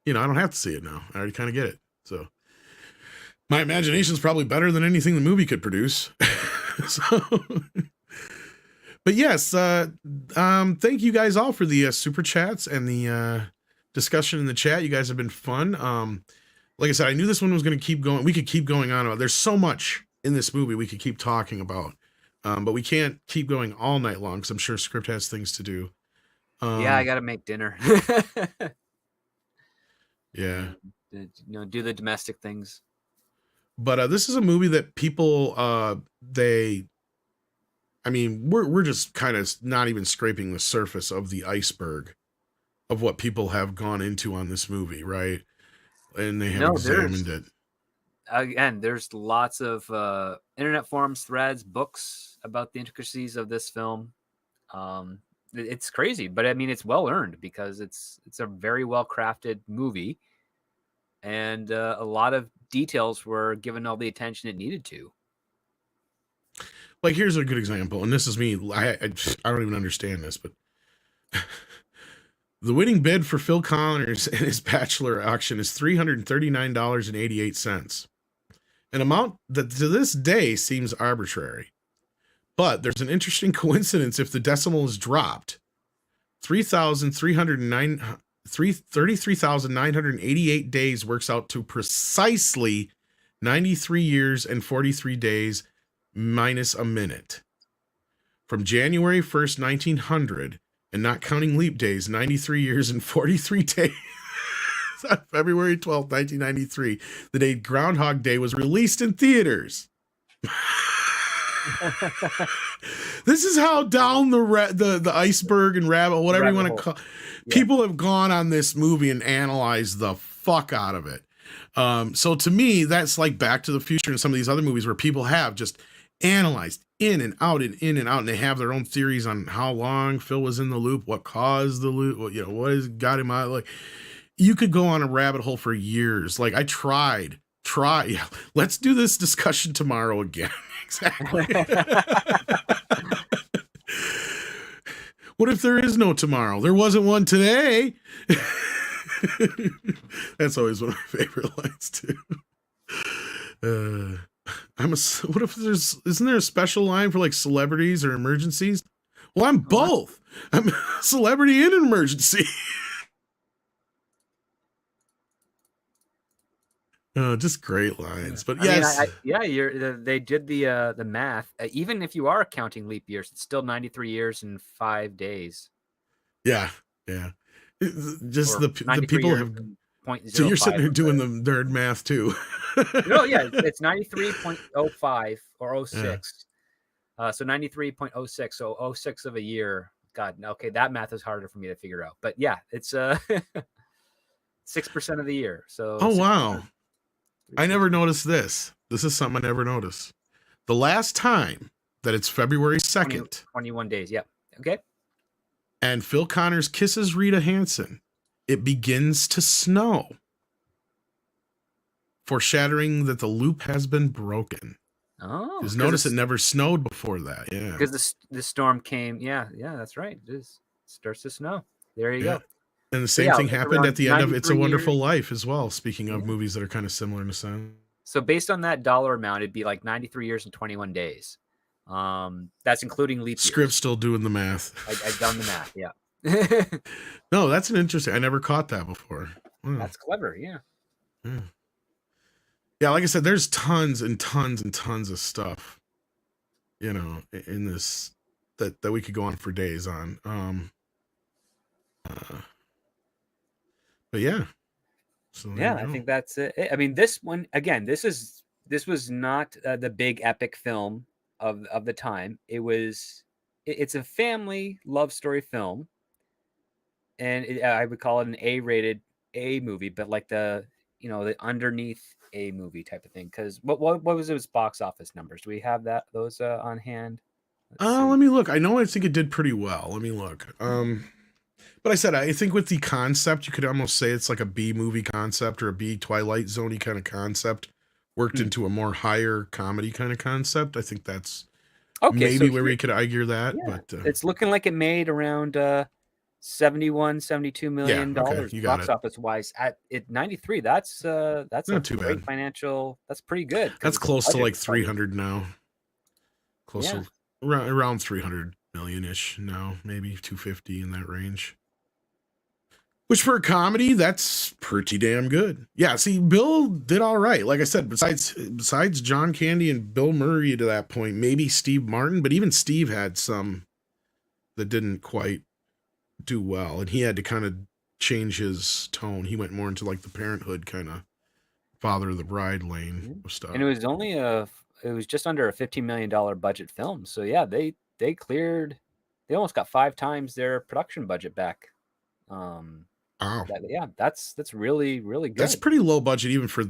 I don't have to see it now. I already kind of get it. So my imagination is probably better than anything the movie could produce. But yes, thank you guys all for the super chats and the discussion in the chat. You guys have been fun. Like I said, I knew this one was going to keep going. We could keep going on about. There's so much in this movie we could keep talking about, but we can't keep going all night long because I'm sure Script has things to do. I got to make dinner. Yeah, do the domestic things. But this is a movie that people we're just kind of not even scraping the surface of the iceberg of what people have gone into on this movie, right? And they have examined it. Again, there's lots of internet forums, threads, books about the intricacies of this film. It's crazy, but I mean, it's well earned because it's a very well crafted movie, and a lot of details were given all the attention it needed to. Like, here's a good example, and this is me. I don't even understand this, but the winning bid for Phil Connors and his Bachelor auction is $339.88, an amount that to this day seems arbitrary. But there's an interesting coincidence if the decimal is dropped. 33,988 days works out to precisely 93 years and 43 days minus a minute. From January 1st, 1900, and not counting leap days, 93 years and 43 days. On February 12th, 1993, the day Groundhog Day was released in theaters. This is how down the iceberg and rabbit, whatever you want to call, people have gone on this movie and analyzed the fuck out of it. So to me, that's like Back to the Future and some of these other movies where people have just analyzed in and out, and they have their own theories on how long Phil was in the loop, what caused the loop, what has got him out. Like, you could go on a rabbit hole for years. Like, I tried. Yeah, let's do this discussion tomorrow again. Exactly. What if there is no tomorrow? There wasn't one today. That's always one of my favorite lines too. What if isn't there a special line for like celebrities or emergencies? Well, I'm both. I'm a celebrity in an emergency. Oh, just great lines. But yes. They did the math. Even if you are counting leap years, it's still 93 years and 5 days. Yeah. Just the people have. So you're sitting there doing the nerd math too. No, yeah, it's 93.05 or 06. Yeah. So 93.06. So 06 of a year. God, okay, that math is harder for me to figure out. But yeah, it's 6% of the year. So oh wow. I never noticed this. This is something I never noticed. The last time that it's February 2nd. 21 days, yep. Okay. And Phil Connors kisses Rita Hansen. It begins to snow. Foreshadowing that the loop has been broken. Oh. Because notice it never snowed before that, yeah. Because the storm came, yeah, that's right. It starts to snow. There you go. And the same thing happened at the end of It's a Wonderful Life as well, speaking of movies that are kind of similar in a sense. So based on that dollar amount, it'd be like 93 years and 21 days. That's including leap years. Script's still doing the math. I've done the math, yeah. No, that's an interesting. I never caught that before. That's clever, yeah. Yeah, like I said, there's tons and tons and tons of stuff, in this that we could go on for days on. But yeah. So yeah, I think that's it. I mean, this one again. This was not the big epic film of the time. It's a family love story film, and I would call it an A-rated A movie, but like the underneath A movie type of thing. Because what was its box office numbers? Do we have those on hand? Let me look. I think it did pretty well. Let me look. But I think with the concept, you could almost say it's like a B movie concept or a B Twilight Zone-y kind of concept worked into a more higher comedy kind of concept. I think that's maybe where we could argue that. Yeah, but it's looking like it made around $72 million box office wise at 93. That's not too bad. Financial. That's pretty good. That's close to like 300 now. Closer around 300 million-ish now, maybe 250 in that range. Which for a comedy, that's pretty damn good. Yeah, see, Bill did all right. Like I said, besides John Candy and Bill Murray to that point, maybe Steve Martin, but even Steve had some that didn't quite do well, and he had to kind of change his tone. He went more into like the Parenthood kind of Father of the Bride lane of stuff. And it was only it was just under a $15 million budget film. So yeah, they almost got 5 times their production budget back. That's really, really good. That's pretty low budget even for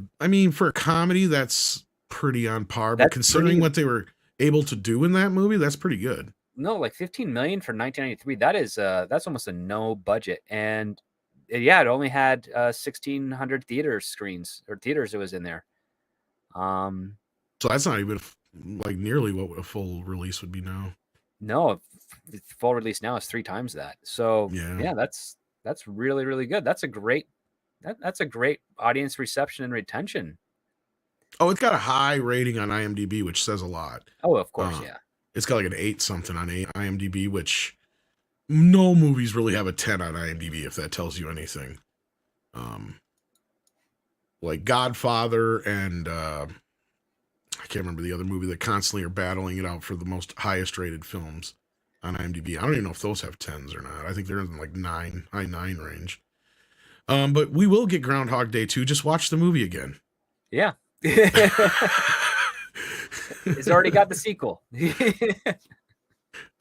a comedy. That's pretty on par, but considering what they were able to do in that movie, that's pretty good. No, like 15 million for 1993. That's almost a no budget. And it only had 1,600 theaters it was in there. So that's not even like nearly what a full release would be now. No, full release now is 3 times that. So yeah, that's really, really good. That's a great audience reception and retention. Oh, it's got a high rating on IMDb, which says a lot. Oh, of course, yeah. It's got like an 8 something on IMDb, which no movies really have a 10 on IMDb, if that tells you anything. Like Godfather and I can't remember the other movie that constantly are battling it out for the most highest rated films on IMDb. I don't even know if those have 10s or not. I think they're in like 9 range. But we will get Groundhog Day 2. Just watch the movie again. Yeah. It's already got the sequel.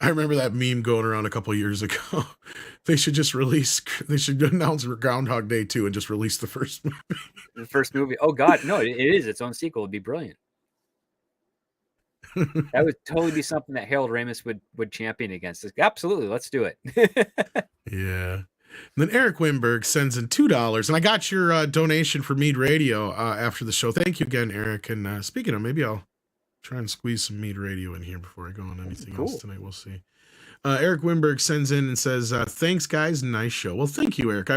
I remember that meme going around a couple of years ago. They should announce Groundhog Day 2 and just release the first movie. The first movie. Oh God, no, it is its own sequel. It'd be brilliant. That would totally be something that Harold Ramis would champion against. Absolutely, let's do it. Yeah. And then Eric Wimberg sends in $2, and I got your donation for Mead Radio after the show. Thank you again, Eric. And speaking of, maybe I'll try and squeeze some Mead Radio in here before I go on anything else tonight. We'll see. Eric Wimberg sends in and says, "Thanks, guys. Nice show." Well, thank you, Eric.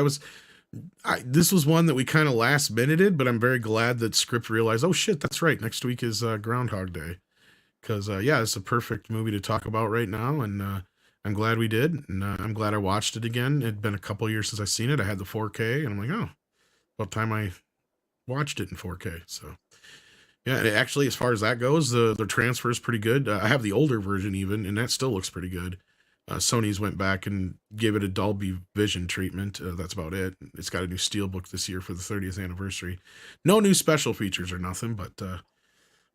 This was one that we kind of last minuted, but I'm very glad that Script realized, oh shit, that's right. Next week is Groundhog Day. Because, it's a perfect movie to talk about right now. And I'm glad we did, and I'm glad I watched it again. It'd been a couple years since I've seen it. I had the 4K, and I'm like, oh, about time I watched it in 4K. So yeah, and actually, as far as that goes, the transfer is pretty good. I have the older version even, and that still looks pretty good. Sony's went back and gave it a Dolby Vision treatment. That's about it. It's got a new Steelbook this year for the 30th anniversary. No new special features or nothing, but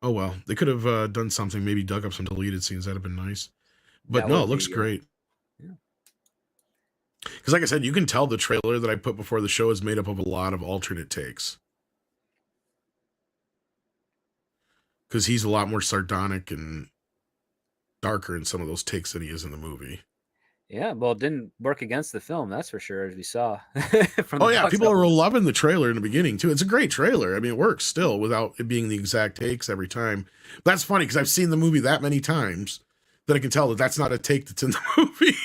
oh well. They could have done something, maybe dug up some deleted scenes. That'd have been nice. But no, it looks great. Because like I said, you can tell the trailer that I put before the show is made up of a lot of alternate takes. Because he's a lot more sardonic and darker in some of those takes than he is in the movie. Yeah, well, it didn't work against the film, that's for sure, as we saw. People are loving the trailer in the beginning, too. It's a great trailer. I mean, it works still without it being the exact takes every time. But that's funny, because I've seen the movie that many times that I can tell that that's not a take that's in the movie.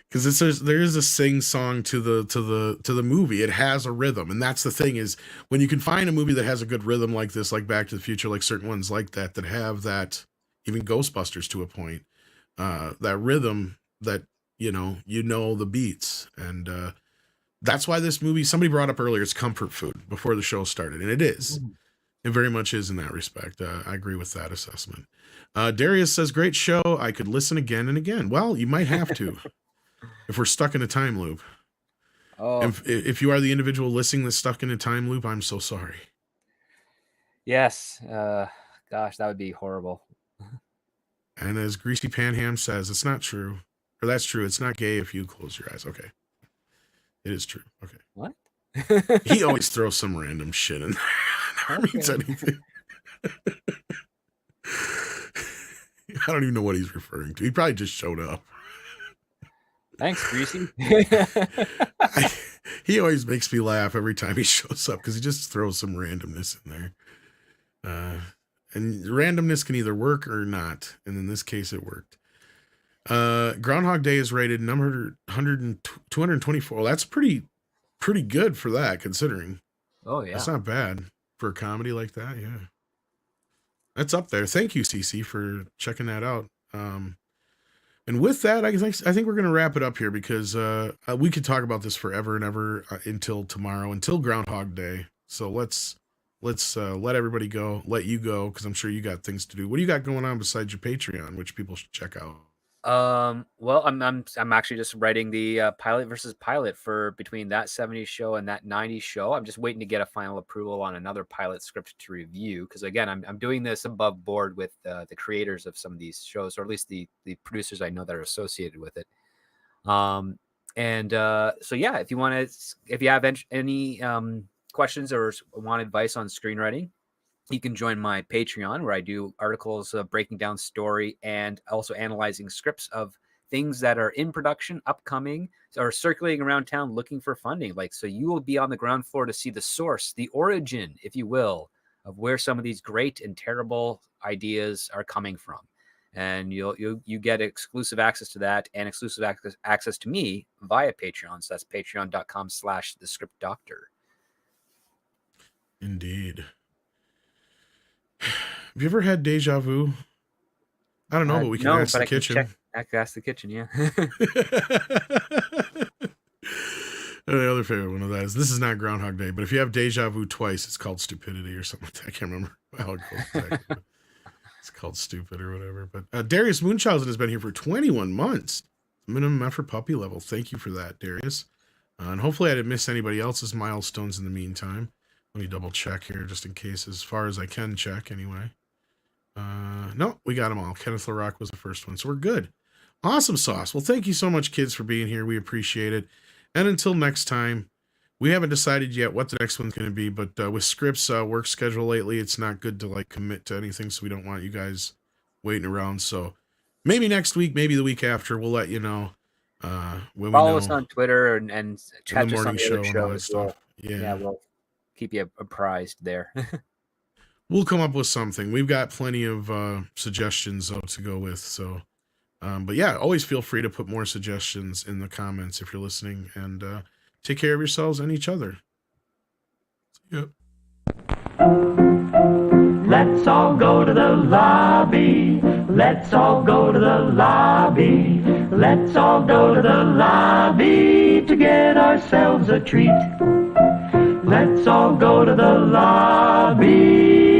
Because there is a sing song to the movie. It has a rhythm, and that's the thing is when you can find a movie that has a good rhythm like this, like Back to the Future, like certain ones like that have that, even Ghostbusters to a point, that rhythm that you know the beats, and that's why this movie. Somebody brought up earlier, it's comfort food before the show started, and it is. It very much is in that respect. I agree with that assessment. Darius says, "Great show. I could listen again and again." Well, you might have to. If we're stuck in a time loop. Oh. If you are the individual listening that's stuck in a time loop, I'm so sorry. Yes. Gosh, that would be horrible. And as Greasy Panham says, it's not true. Or that's true. It's not gay if you close your eyes. Okay. It is true. Okay. What? He always throws some random shit in there. Never means anything. I don't even know what he's referring to. He probably just showed up. Thanks, Greasy. He always makes me laugh every time he shows up because he just throws some randomness in there. And randomness can either work or not. And in this case, it worked. Groundhog Day is rated number 224. Well, that's pretty good for that, considering. Oh, yeah. That's not bad for a comedy like that. Yeah. That's up there. Thank you, CC, for checking that out. And with that, I think we're going to wrap it up here because we could talk about this forever and ever until tomorrow, until Groundhog Day. So let's let everybody go, let you go, because I'm sure you got things to do. What do you got going on besides your Patreon, which people should check out? Well, I'm actually just writing the pilot versus pilot for between that 70s show and that 90s show. I'm just waiting to get a final approval on another pilot script to review because again, I'm doing this above board with the creators of some of these shows, or at least the producers I know that are associated with it. So yeah, if you have any questions or want advice on screenwriting, you can join my Patreon where I do articles breaking down story and also analyzing scripts of things that are in production, upcoming, or circulating around town looking for funding. So you will be on the ground floor to see the source, the origin, if you will, of where some of these great and terrible ideas are coming from. And you get exclusive access to that and exclusive access to me via Patreon. So that's patreon.com/thescriptdoctor. Indeed. Have you ever had deja vu? I don't know, but we can ask the kitchen. I can ask the kitchen, yeah. The other favorite one of that is, this is not Groundhog Day, but if you have deja vu twice, it's called stupidity or something like that. I can't remember how it goes exactly. It's called stupid or whatever. But Darius Munchausen has been here for 21 months. Minimum effort puppy level. Thank you for that, Darius. And hopefully I didn't miss anybody else's milestones in the meantime. Let me double check here just in case, as far as I can check anyway. No, we got them all. Kenneth LaRock was the first one, so we're good. Awesome sauce. Well, thank you so much, kids, for being here. We appreciate it. And until next time, we haven't decided yet what the next one's going to be, but with Script's work schedule lately, it's not good to commit to anything, so we don't want you guys waiting around. So maybe next week, maybe the week after, we'll let you know. When follow us on Twitter and catch us on the other show and stuff. Yeah, we'll keep you apprised there. We'll come up with something. We've got plenty of suggestions to go with. So, but yeah, always feel free to put more suggestions in the comments if you're listening, and take care of yourselves and each other. Yep. Let's all go to the lobby. Let's all go to the lobby. Let's all go to the lobby to get ourselves a treat. Let's all go to the lobby.